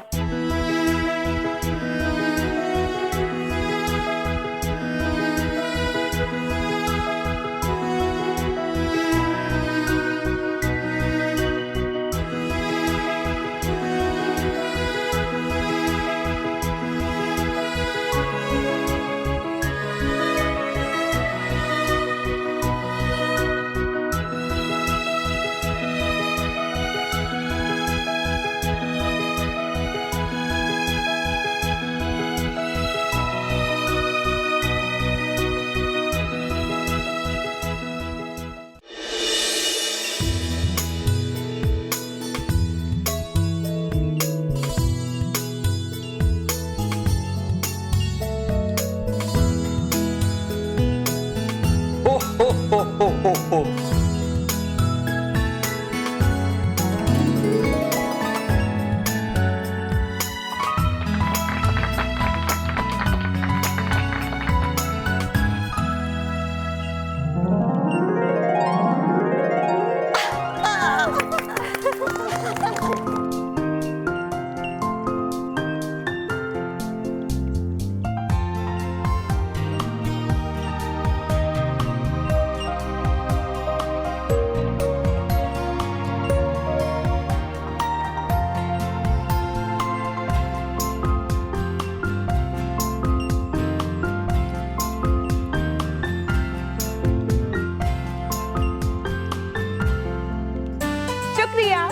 शुक्रिया।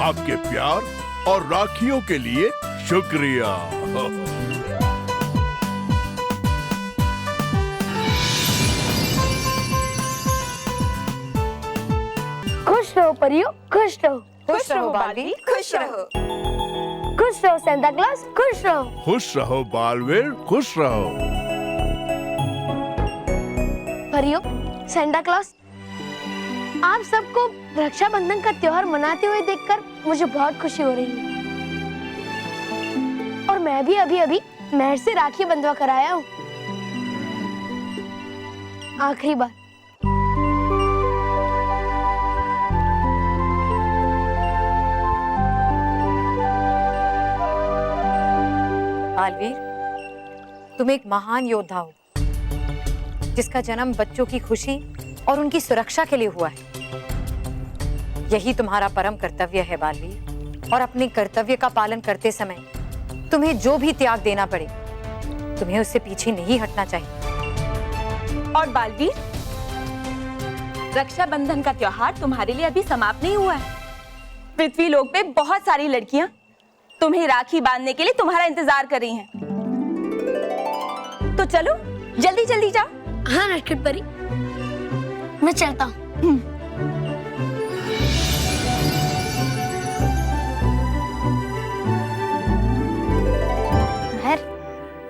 आपके प्यार और राखियों के लिए शुक्रिया। खुश रहो परियों, खुश रहो। खुश रहो बालवीर, खुश रहो। खुश रहो सेंटा क्लॉज, खुश रहो। खुश रहो बालवीर, खुश रहो। परियों, सेंटा क्लॉज, आप सबको रक्षाबंधन का त्योहार मनाते हुए देखकर मुझे बहुत खुशी हो रही है। और मैं भी अभी महर से राखी बंधवा कर आया हूँ। आखिरी बात, बालवीर, तुम एक महान योद्धा हो जिसका जन्म बच्चों की खुशी और उनकी सुरक्षा के लिए हुआ है। यही तुम्हारा परम कर्तव्य है बालवीर, और अपने कर्तव्य का पालन करते समय तुम्हें जो भी त्याग देना पड़े, तुम्हें उससे पीछे नहीं हटना चाहिए। और बालवीर, रक्षाबंधन का त्योहार तुम्हारे लिए अभी समाप्त नहीं हुआ है। पृथ्वी लोक पे बहुत सारी लड़कियां तुम्हें राखी बांधने के लिए तुम्हारा इंतजार कर रही हैं। तो चलो जल्दी जल्दी जाओ। हाँ नटखट परी, मैं चलता हूँ।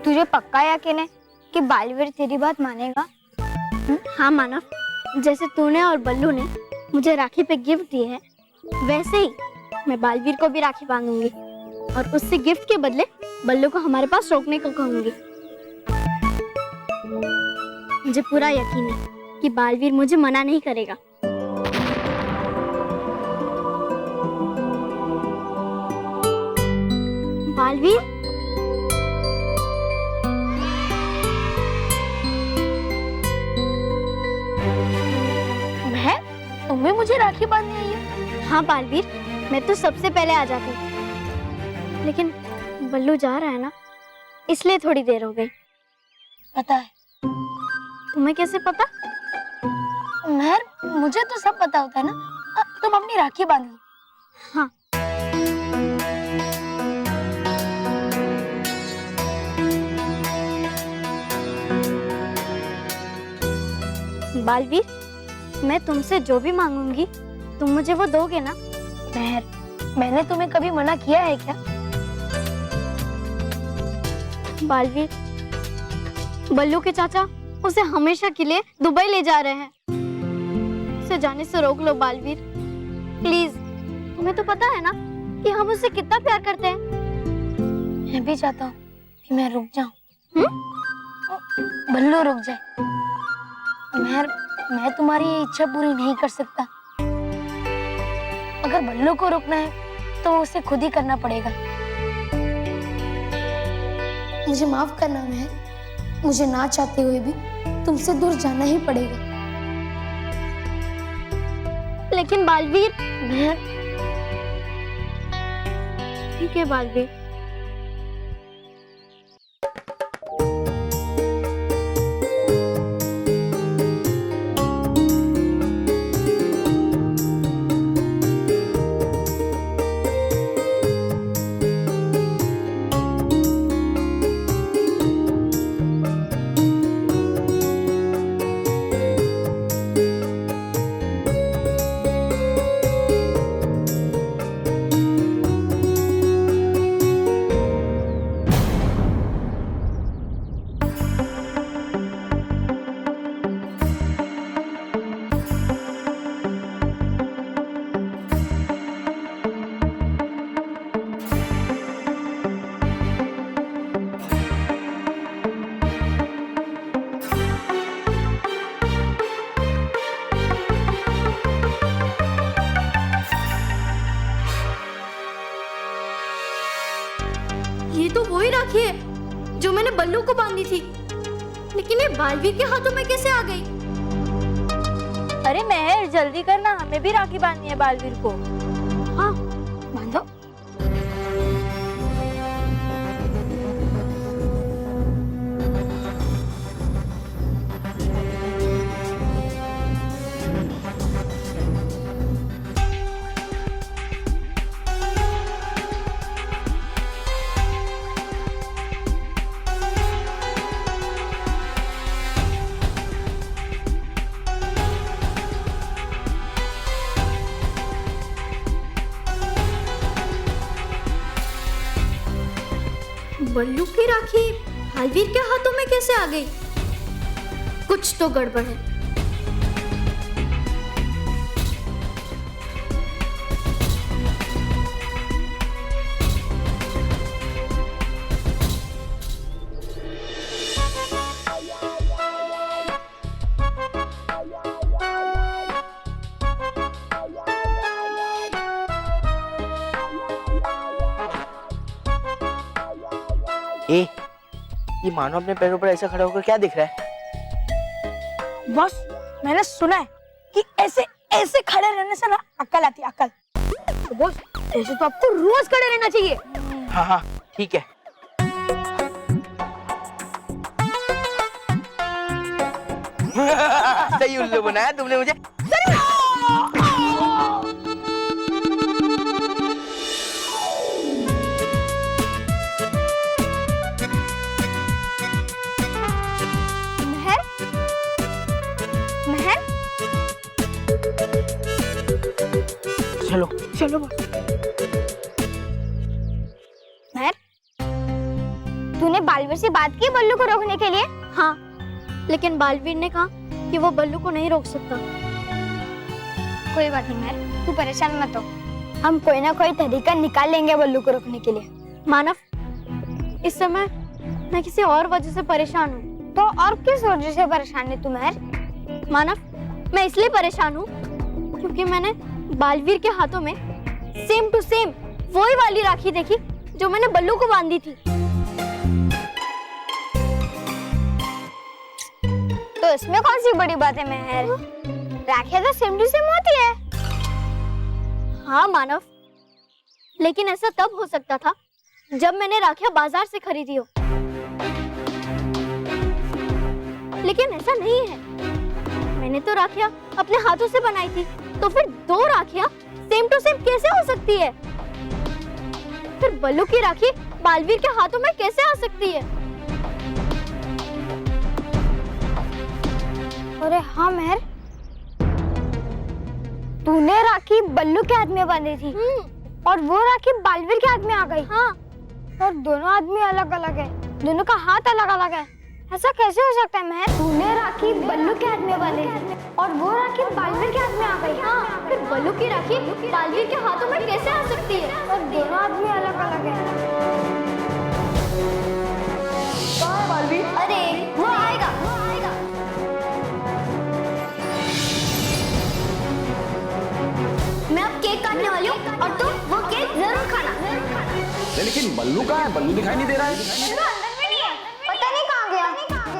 तुझे पक्का यकीन है कि बालवीर तेरी बात मानेगा? हाँ मानव, जैसे तूने और बल्लू ने मुझे राखी पे गिफ्ट दिए है, वैसे ही मैं बालवीर को भी राखी बांधूंगी और उससे गिफ्ट के बदले बल्लू को हमारे पास रोकने को कहूंगी। मुझे पूरा यकीन है कि बालवीर मुझे मना नहीं करेगा। बालवीर, तुम्हें मुझे राखी बांधनी आई है? हाँ बालवीर, मैं तो सबसे पहले आ जाती, लेकिन बल्लू जा रहा है ना, इसलिए थोड़ी देर हो गई। पता है? तुम्हें कैसे पता? महर, मुझे तो सब पता होता है ना। तुम अपनी राखी बांध लो। हाँ। बालवीर, मैं तुमसे जो भी मांगूंगी तुम मुझे वो दोगे ना? महर, मैंने तुम्हें कभी मना किया है क्या? बालवीर, बल्लू के चाचा उसे हमेशा के लिए दुबई ले जा रहे हैं। उसे जाने से रोक लो बालवीर, प्लीज। तुम्हें तो पता है ना कि हम उससे कितना प्यार करते हैं। मैं भी चाहता हूँ कि मैं रुक जाऊं। बल्लू रुक जाए। महर, मैं तुम्हारी ये इच्छा पूरी नहीं कर सकता। अगर बल्लू को रोकना है तो उसे खुद ही करना पड़ेगा। मुझे माफ करना महर, मुझे ना चाहते हुए भी तुमसे दूर जाना ही पड़ेगा। लेकिन बालवीर, महर, ठीक है बालवीर। ये तो वही राखी है जो मैंने बल्लू को बांधी थी, लेकिन ये बालवीर के हाथों में कैसे आ गई? अरे महर, जल्दी करना, हमें भी राखी बांधनी है बालवीर को। हाँ, बांधो। बल्लू की राखी बालवीर के हाथों में कैसे आ गई? कुछ तो गड़बड़ है। ये मानो अपने पैरों पर ऐसे खड़ा होकर क्या दिख रहा है? बॉस, मैंने सुना है कि ऐसे ऐसे खड़े रहने से ना अक्ल आती है, अक्ल। तो बॉस, ऐसे तो आपको रोज खड़े रहना चाहिए। हाँ हाँ ठीक है। सही उल्लू बनाया तुमने मुझे। चलो चलो बॉस। महर, तूने बालवीर से बात की बल्लू को रोकने के लिए? हाँ, लेकिन बालवीर ने कहा कि वो बल्लू को नहीं रोक सकता। कोई बात नहीं महर, तू परेशान मत हो। हम कोई ना कोई तरीका निकाल लेंगे बल्लू को रोकने के लिए। मानव, इस समय मैं किसी और वजह से परेशान हूँ। तो और किस वजह से परेशान है तू महर? मानव, मैं इसलिए परेशान हूँ क्योंकि मैंने बालवीर के हाथों में सेम टू सेम वही वाली राखी देखी जो मैंने बल्लू को बांधी थी। तो इसमें कौन सी बड़ी बात है महर? राखियां तो सेम टू सेम होती है। हाँ मानव, लेकिन ऐसा तब हो सकता था जब मैंने राखियां बाजार से खरीदी हो, लेकिन ऐसा नहीं है। मैंने तो राखियां अपने हाथों से बनाई थी, तो फिर दो राखियां सेम टू सेम कैसे हो सकती है? फिर बल्लू की राखी बालवीर के हाथों में कैसे आ सकती है? अरे हाँ महर, तूने राखी बल्लू के हाथ में बांधी थी और वो राखी बालवीर के हाथ में आ गई। हाँ, और दोनों आदमी अलग अलग है, दोनों का हाथ अलग अलग है। ऐसा कैसे हो सकता है महर? तूने राखी बल्लू के हाथ में बांधी और वो राखी बालवीर के हाथ में आ गई। हाँ, फिर बल्लू की राखी बालवीर के हाथों में कैसे आ सकती है? और दोनों आदमी अलग अलग है। कहाँ है बालवीर? अरे वो आएगा, वो आएगा। मैं अब केक काटने वाली हूँ और तुम वो केक जरूर खाना। लेकिन बल्लू कहाँ है? बल्लू दिखाई नहीं दे रहा है। बल्लू अंदर में नहीं है, पता नहीं कहाँ गया।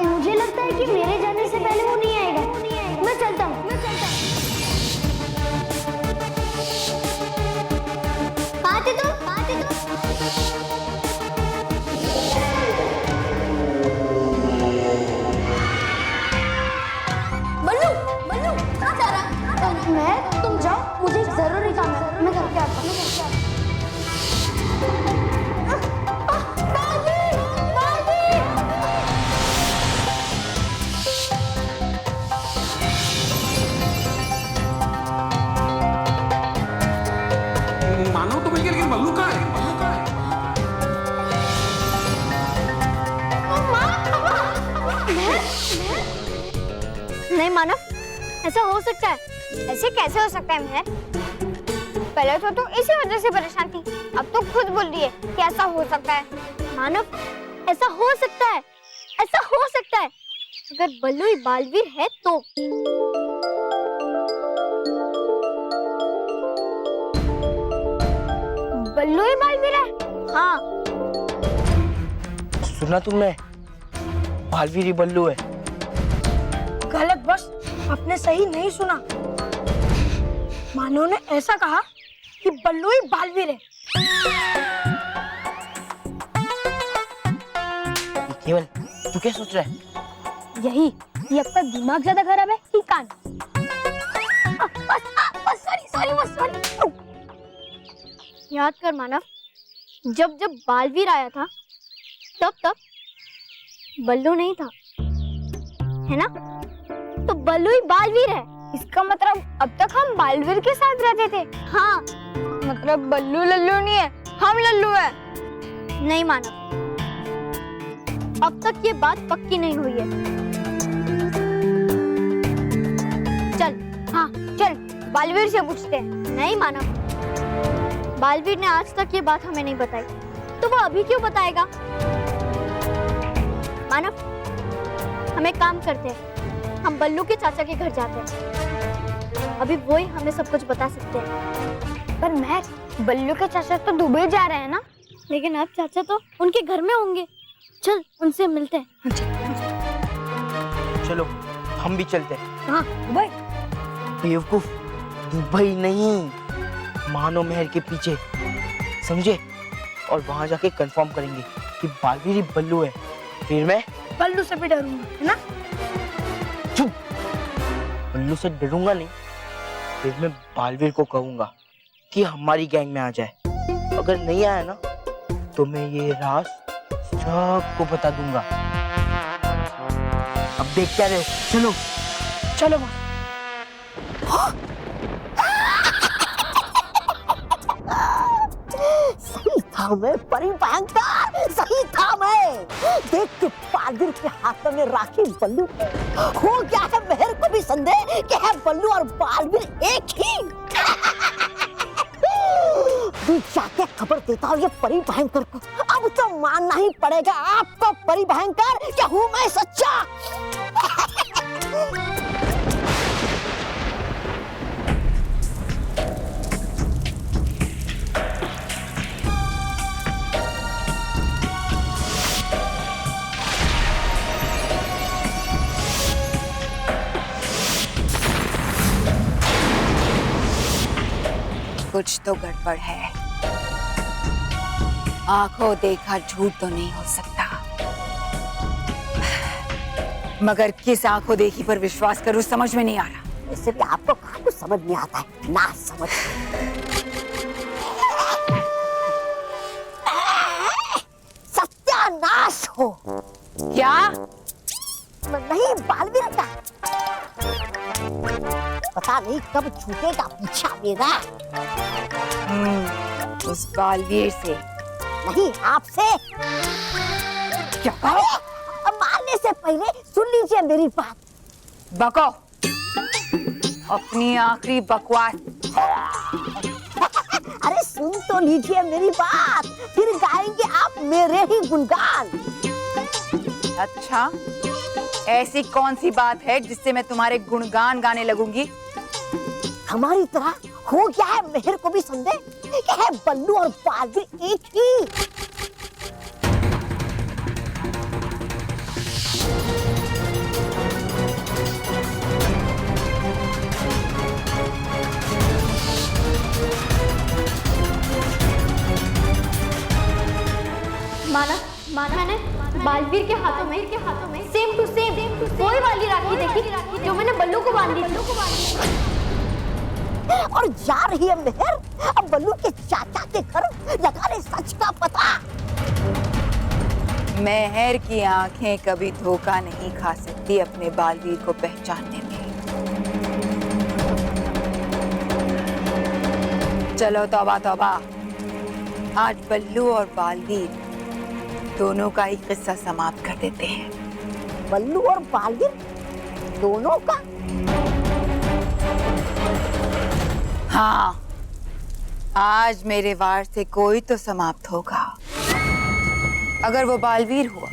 मुझे लगता है कि मेरे जाने से पहले वो नहीं आएगा। मैं चलता हूँ। कहाँ थे तुम? बल्लू, बल्लू कहाँ जा रहा? मैं, तुम जाओ, मुझे जरूरी काम है। मैं घर के आता हूँ। मानो तो मिल गया, लेकिन बल्लू कहाँ है? नहीं मानव, ऐसा हो सकता है? ऐसे कैसे हो सकता है महर? पहले तो तू इसी वजह से परेशान थी, अब तो खुद बोल रही है कि ऐसा हो सकता है। मानव, ऐसा हो सकता है, ऐसा हो सकता है अगर बल्लू ही बालवीर है तो। बल्लू ही बालवीर है? हाँ। सुना तुमने? बालवीर ही बल्लू है। गलत बॉस, आपने सही नहीं सुना। मानो ने ऐसा कहा कि बल्लू ही बालवीर है। केवल तू क्या सोच रहा है? यही, ये आपका दिमाग ज्यादा खराब है कि कान? सॉरी। याद कर मानव, जब जब बालवीर आया था तब बल्लू नहीं था, है ना? तो बल्लू ही बालवीर है। इसका मतलब अब तक हम बालवीर के साथ रहते थे। हाँ, मतलब बल्लू लल्लू नहीं है, हम लल्लू है। नहीं मानव, अब तक ये बात पक्की नहीं हुई है। चल, हाँ चल, बालवीर से पूछते हैं। नहीं मानव, बालवीर ने आज तक ये बात हमें नहीं बताई, तो वो अभी क्यों बताएगा? मानव, हम एक काम करते हैं, हम बल्लू के चाचा के घर जाते हैं, अभी वो ही हमें सब कुछ बता सकते हैं। पर मैं, बल्लू के चाचा तो दुबई जा रहे हैं ना? लेकिन अब चाचा तो उनके घर में होंगे, चल उनसे मिलते हैं। चलो हम भी चलते हैं। हाँ, दुबई? बेवकूफ, दुबई नहीं, मानो महल के पीछे, समझे? और वहां जाके कंफर्म करेंगे कि बालवीर ही बल्लू है। फिर मैं बल्लू से भी डरूंगा, है ना? चुप, बल्लू से डरूंगा नहीं, फिर मैं बालवीर को कहूंगा कि हमारी गैंग में आ जाए। अगर नहीं आया ना, तो मैं ये राज सबको बता दूंगा। अब देख क्या रहे हो, चलो चलो सही था मैं, परी भयंकर, सही था मैं। देख के बालवीर के हाथों में राखी बल्लू हो गया है। मेहर को भी संदेह कि है बल्लू और बालवीर एक ही। तू जाके खबर देता हूँ ये परी भयंकर को। अब तो मानना ही पड़ेगा आपको परी भयंकर कि हूँ मैं सच्चा। कुछ तो गड़बड़ है। आंखों देखा झूठ तो नहीं हो सकता, मगर किस आंखों देखी पर विश्वास करूं समझ में नहीं आ रहा। इससे भी आपको कहाँ कुछ समझ नहीं आता है, ना समझ। सत्यानाश हो। क्या? नहीं, बालवीर का पता नहीं कब छूटेगा पीछा मेरा। उस बालवीर से नहीं, आपसे। क्या कहो? मारने से पहले सुन लीजिए मेरी बात। बको, अपनी आखिरी बकवास। अरे सुन तो लीजिए मेरी बात, फिर गाएंगे आप मेरे ही गुणगान। अच्छा, ऐसी कौन सी बात है जिससे मैं तुम्हारे गुणगान गाने लगूंगी? हमारी तरह हो गया है मेहर को भी संदेह कि है बल्लू और बालवीर एक ही। माना मैंने बालवीर के हाथों में सेम टू सेम वही वाली राखी देखी जो मैंने बल्लू को बांधी थी। और जा रही है मेहर अब बल्लू के चाचा के घर लगाने सच का पता। मेहर की आंखें कभी धोखा नहीं खा सकती अपने बालवीर को पहचानने में। चलो तौबा तौबा, आज बल्लू और बालवीर दोनों का ही किस्सा समाप्त कर देते हैं। बल्लू और बालवीर दोनों का? हाँ, आज मेरे वार से कोई तो समाप्त होगा। अगर वो बालवीर हुआ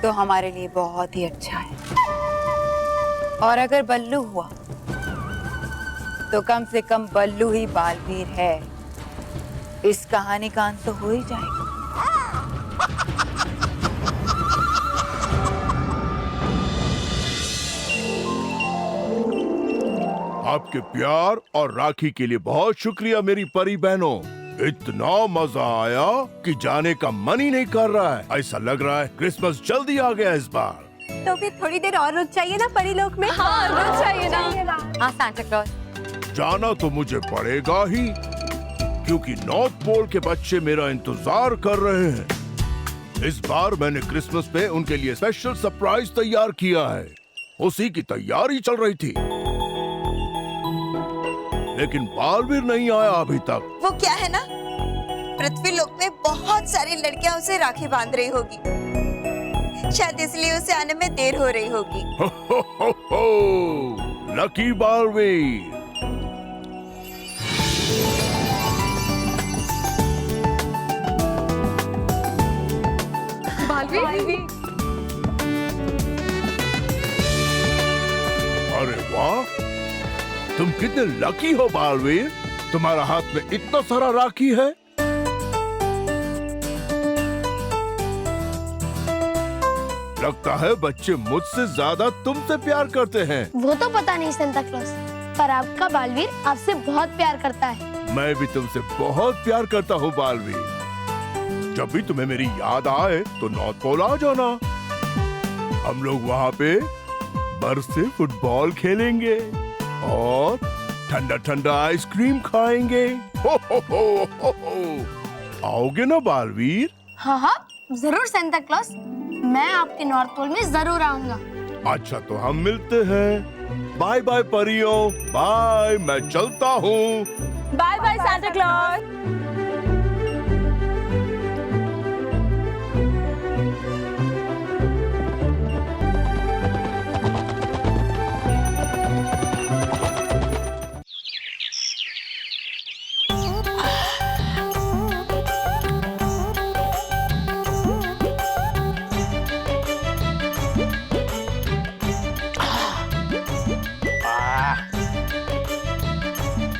तो हमारे लिए बहुत ही अच्छा है, और अगर बल्लू हुआ तो कम से कम बल्लू ही बालवीर है। इस कहानी का अंत तो हो ही जाएगा। आपके प्यार और राखी के लिए बहुत शुक्रिया मेरी परी बहनों। इतना मजा आया कि जाने का मन ही नहीं कर रहा है। ऐसा लग रहा है क्रिसमस जल्दी आ गया इस बार। तो फिर थोड़ी देर और रुक चाहिए ना परी लोक में। हाँ, रुक चाहिए ना। हाँ सांता क्लॉज, जाना तो मुझे पड़ेगा ही, क्योंकि नॉर्थ पोल के बच्चे मेरा इंतजार कर रहे हैं। इस बार मैंने क्रिसमस पे उनके लिए स्पेशल सरप्राइज तैयार किया है। उसी की तैयारी चल रही थी, लेकिन बालवीर नहीं आया अभी तक। वो क्या है ना, पृथ्वी लोक में बहुत सारी लड़कियां उसे राखी बांध रही होगी। शायद इसलिए उसे आने में देर हो रही होगी। लकी बालवीर। बालवीर, अरे वाह, तुम कितने लकी हो बालवीर, तुम्हारा हाथ में इतना सारा राखी है। लगता है बच्चे मुझसे ज्यादा तुमसे प्यार करते हैं। वो तो पता नहीं सेंटा क्लॉज, पर आपका बालवीर आपसे बहुत प्यार करता है। मैं भी तुमसे बहुत प्यार करता हूँ बालवीर। जब भी तुम्हें मेरी याद आए तो नॉर्थ पोल आ जाना। हम लोग वहाँ पे बर्फ से फुटबॉल खेलेंगे और ठंडा ठंडा आइसक्रीम खाएंगे। हो आओगे ना बालवीर? हाँ हाँ जरूर सेंटा क्लॉज, मैं आपके नॉर्थ पोल में जरूर आऊंगा। अच्छा तो हम मिलते हैं। बाय बाय परियों, बाय, मैं चलता हूँ। Bye bye Santa Claus.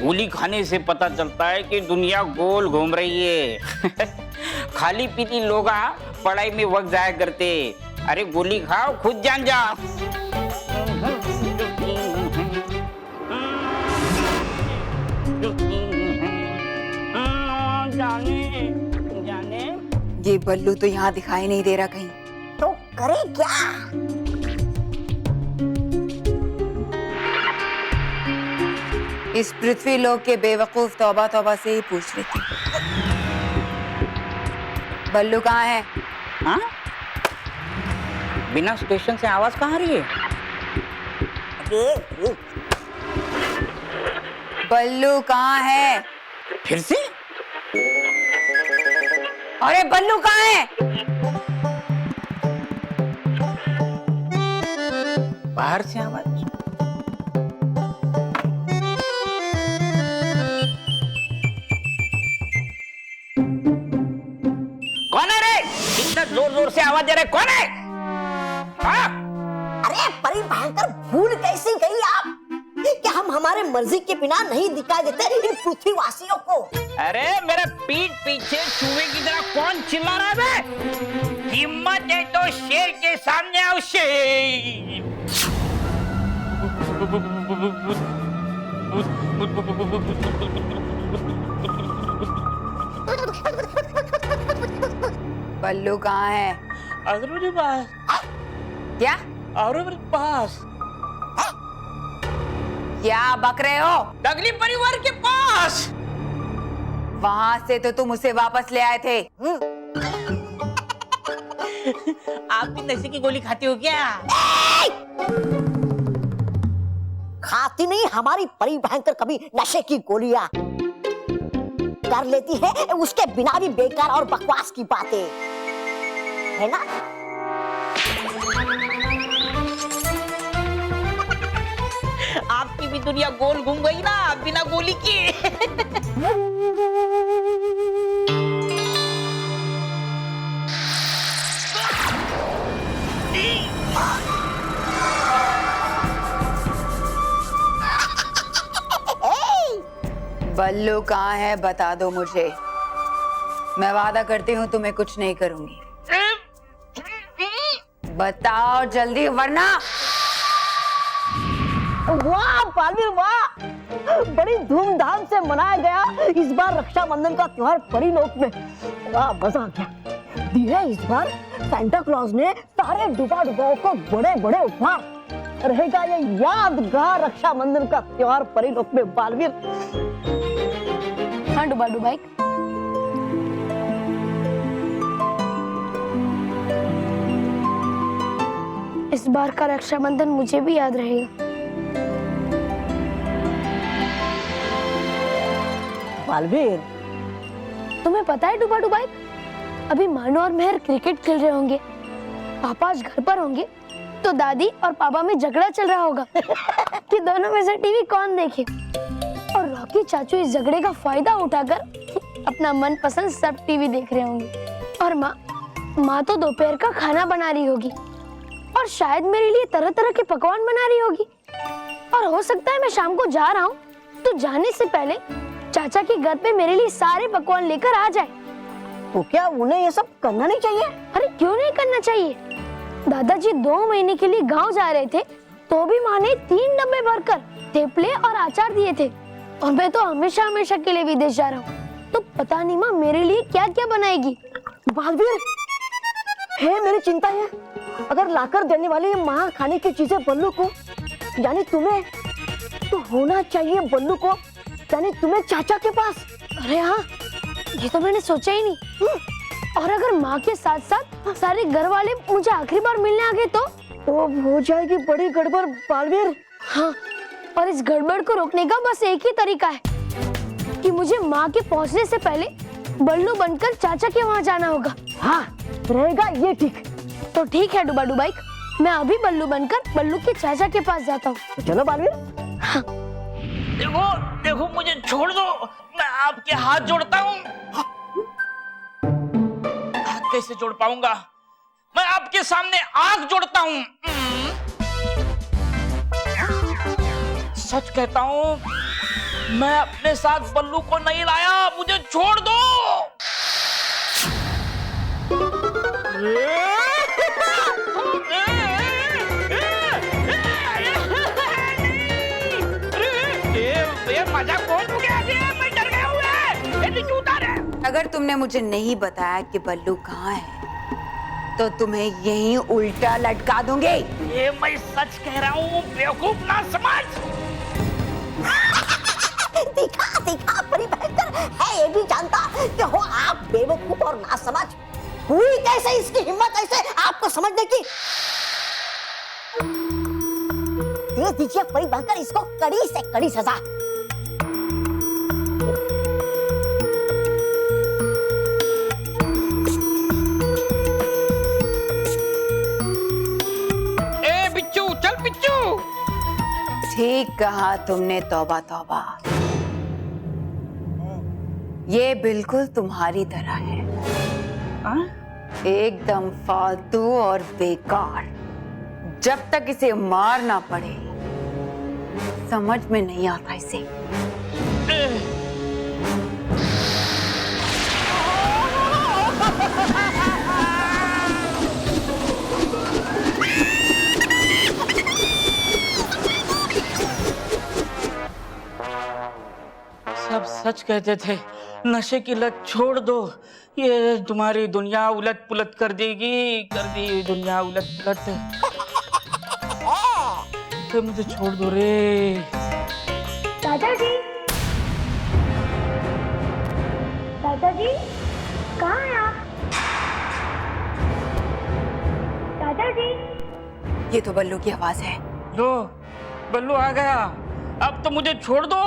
गोली खाने से पता चलता है कि दुनिया गोल घूम रही है। खाली पीती लोग पढ़ाई में वक्त जाया करते। अरे गोली खाओ, खुद जान जाओ। ये बल्लू तो यहाँ दिखाई नहीं दे रहा कहीं। तो करे क्या? इस पृथ्वी लोक के बेवकूफ तौबा तौबा से ही पूछ लेती। बल्लू कहाँ है? हाँ? बिना स्टेशन से आवाज कहाँ आ रही है? बल्लू कहाँ है? फिर से? अरे बल्लू कहाँ है? बाहर से आवाज। कौन है रे? इतना जोर जोर से आवाज दे रहे, कौन है? हाँ? अरे परी भयंकर, भूल कैसी गई आप कि हम हमारे मर्जी के बिना नहीं दिखाई देते इन पृथ्वीवासियों को। अरे मेरे पीठ पीछे चूहे की तरह कौन चिल्ला रहा है बे? हिम्मत है तो शेर के सामने आओ शेर। बल्लू कहाँ है? मेरे पास। क्या? मेरे पास। क्या बक रहे हो? दगली परिवार के पास। वहाँ से तो तुम उसे वापस ले आए थे। आप भी नशे की गोली खाती हो क्या? खाती नहीं हमारी परी भयंकर कभी नशे की गोलियां। कर लेती है उसके बिना भी बेकार और बकवास की बातें, है ना? आपकी भी दुनिया गोल घूम गई ना बिना गोली के। बल्लू कहाँ है बता दो मुझे। मैं वादा करती हूँ तुम्हें कुछ नहीं करूंगी। बताओ जल्दी वरना। वाह बालवीर वाह, बड़ी धूमधाम से मनाया गया इस बार रक्षाबंधन का त्योहार परी लोक में। वाह मजा आ गया। दी है इस बार सांता क्लॉज ने सारे डुबा डुबाओं को बड़े बड़े उपहार। रहेगा ये यादगार रक्षाबंधन का त्योहार परी लोक में बालवीर। हाँ डुबा डुबाई, इस बार का रक्षाबंधन मुझे भी याद रहेगा। बालवीर, तुम्हें पता है डुबा डुबाई, अभी मानो और मेहर क्रिकेट खेल रहे होंगे पापा आज घर पर होंगे तो दादी और पापा में झगड़ा चल रहा होगा कि दोनों में से टीवी कौन देखे, और रॉकी चाचू इस झगड़े का फायदा उठाकर अपना मनपसंद सब टीवी देख रहे होंगे, और माँ तो दोपहर का खाना बना रही होगी और शायद मेरे लिए तरह तरह के पकवान बना रही होगी, और हो सकता है मैं शाम को जा रहा हूँ तो जाने से पहले चाचा के घर पे मेरे लिए सारे पकवान लेकर आ जाए। तो क्या उन्हें ये सब करना नहीं चाहिए? अरे क्यों नहीं करना चाहिए? दादाजी 2 महीने के लिए गांव जा रहे थे तो भी माँ ने 3 डब्बे भरकर थेपले और अचार दिए थे, और मैं तो हमेशा हमेशा के लिए विदेश जा रहा हूँ, तो पता नहीं माँ मेरे लिए क्या क्या बनाएगी। बालवीर, है मेरी चिंता है, अगर लाकर देने वाली माँ खाने की चीजें बल्लू को यानी तुम्हें, तो होना चाहिए बल्लू को यानी तुम्हें चाचा के पास। अरे हाँ, ये तो मैंने सोचा ही नहीं। और अगर माँ के साथ साथ सारे घर वाले मुझे आखिरी बार मिलने आ गए तो हो जाएगी बड़ी गड़बड़ बालवीर। हाँ, और इस गड़बड़ को रोकने का बस एक ही तरीका है कि मुझे माँ के पहुँचने से पहले बल्लू बनकर चाचा के वहाँ जाना होगा। हाँ, रहेगा ये ठीक। तो ठीक है डुबा डुबाई, मैं अभी बल्लू बनकर बल्लू के चाचा के पास जाता हूँ। चलो बालवीर। हाँ। देखो देखो, मुझे छोड़ दो, मैं आपके हाथ जोड़ता हूँ। कैसे जोड़ पाऊंगा? मैं आपके सामने आंख जोड़ता हूँ। सच कहता हूँ, मैं अपने साथ बल्लू को नहीं लाया, मुझे छोड़ दो। मजाक कौन हो गया? मैं डर गया हूँ। अगर तुमने मुझे नहीं बताया कि बल्लू कहाँ है तो तुम्हें यहीं उल्टा लटका दूंगी। ये मैं सच कह रहा हूँ, बेवकूफ ना समझ। दिखा दिखा परी भयंकर है, ये भी जानता कि हो आप बेवकूफ और ना समझ। हुई कैसे इसकी हिम्मत ऐसे आपको समझने की? दे दीजिए परी भयंकर इसको कड़ी से कड़ी सजा। ठीक कहा तुमने, तौबा तौबा। ये बिल्कुल तुम्हारी तरह है, एकदम फालतू और बेकार। जब तक इसे मार ना पड़े समझ में नहीं आता इसे। सब सच कहते थे, नशे की लत छोड़ दो, ये तुम्हारी दुनिया उलट पुलट कर देगी, कर दी दुनिया उलट पुलट। तो मुझे छोड़ दो रे। दादाजी, दादाजी कहाँ हैं आप? दादाजी। ये तो बल्लू की आवाज है। लो, बल्लू आ गया, अब तो मुझे छोड़ दो।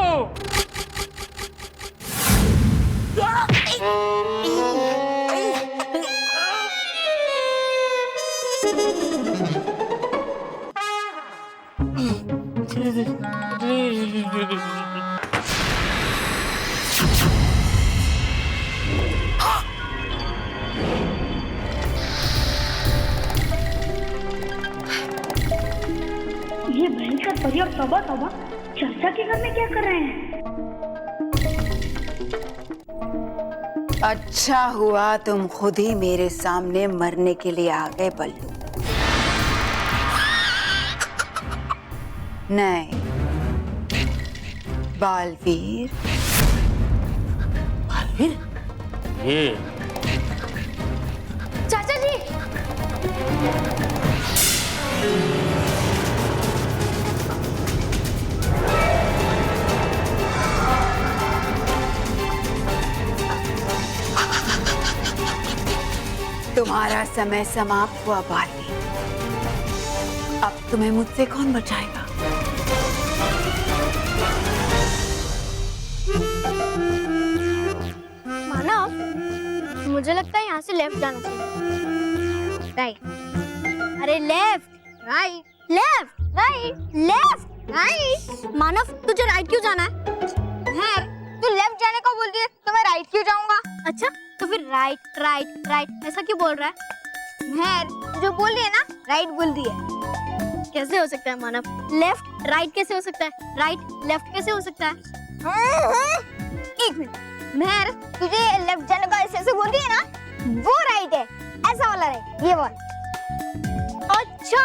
ये भयंकर परी और तौबा तौबा चाचा के घर में क्या कर रहे हैं? अच्छा हुआ तुम खुद ही मेरे सामने मरने के लिए आ गए बल्लू। नहीं, बालवीर। बालवीर? ये चाचा जी। तुम्हारा समय समाप्त हुआ बालवीर। अब तुम्हें मुझसे कौन बचाएगा? मानव, मुझे लगता है यहाँ से लेफ्ट जाना चाहिए। राइट। अरे लेफ्ट राइट लेफ्ट राइट। मानव तुझे राइट क्यों जाना है? मेहर तू लेफ्ट जाने को बोल रही है तो मैं राइट क्यों जाऊंगा? अच्छा तो फिर राइट राइट राइट ऐसा क्यों बोल रहा है? मेहर जो बोल रही है ना राइट बोल रही है। कैसे हो सकता है मानव? लेफ्ट राइट कैसे हो सकता है? राइट लेफ्ट कैसे हो सकता है? एक मिनट मेहर, तुझे लेफ्ट जाने का ऐसे बोल रही है ना, वो राइट है, ऐसा वाला राइट, ये वाला। अच्छा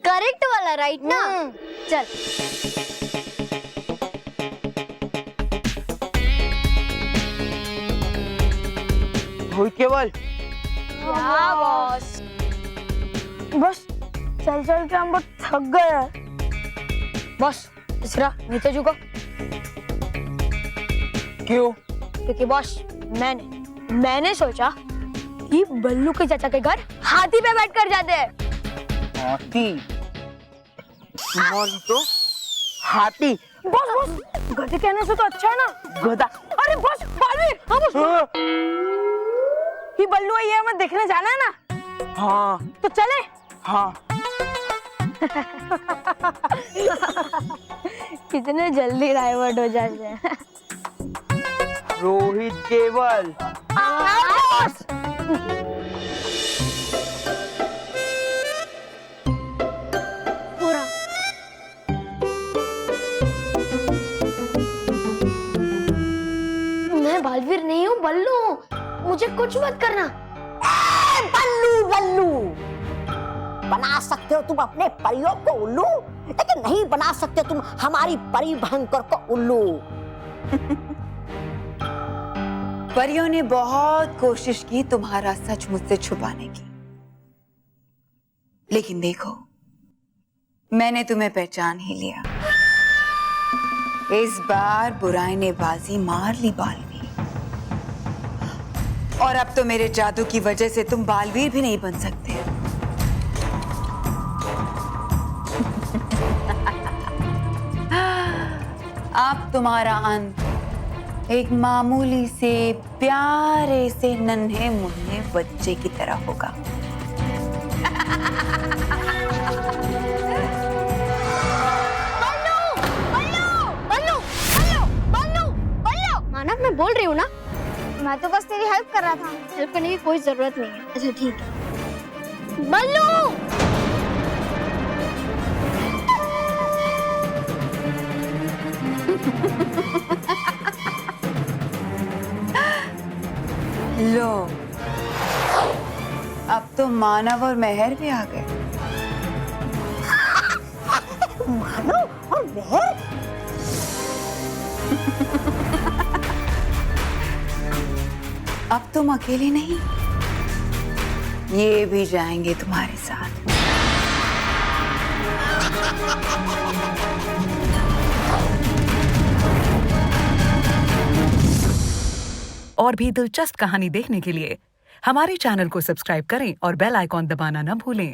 करेक्ट वाला राइट ना? चल केवल बॉस बस चल चल के हम बहुत थक गए हैं। बॉस तीसरा नीचे झुको। क्यों? क्योंकि बॉस मैंने सोचा कि बल्लू के चाचा के घर हाथी पे बैठ कर जाते हैं। हाथी? तो हाथी? बॉस बॉस गधे कहने से तो अच्छा है ना। गधा? अरे बॉस बालवीर, हाँ बॉस ये बल्लू है, ये हमें देखने जाना है ना। हाँ तो चले। हाँ। कितने जल्दी डाइवर्ट हो जाते हैं। रोहित केवल पूरा मैं बालवीर नहीं हूँ, बल्लू हूँ, मुझे कुछ मत करना। बल्लू बल्लू बना सकते हो तुम अपने परियों को उल्लू, लेकिन नहीं बना सकते तुम हमारी परी भयंकर को उल्लू। परियों ने बहुत कोशिश की तुम्हारा सच मुझसे छुपाने की, लेकिन देखो मैंने तुम्हें पहचान ही लिया। इस बार बुराई ने बाजी मार ली बालवीर, और अब तो मेरे जादू की वजह से तुम बालवीर भी नहीं बन सकते। अब तुम्हारा अंत एक मामूली से प्यारे से नन्हे मुन्ने बच्चे की तरह होगा। मानव मैं बोल रही हूँ ना, मैं तो बस तेरी हेल्प कर रहा था, हेल्प करने की कोई जरूरत नहीं है। अच्छा ठीक है। बल्लू लो अब तो मानव और मेहर भी आ गए। मानव और मेहर? अब तुम अकेले नहीं, ये भी जाएंगे तुम्हारे साथ। और भी दिलचस्प कहानी देखने के लिए हमारे चैनल को सब्सक्राइब करें और बेल आइकॉन दबाना न भूलें।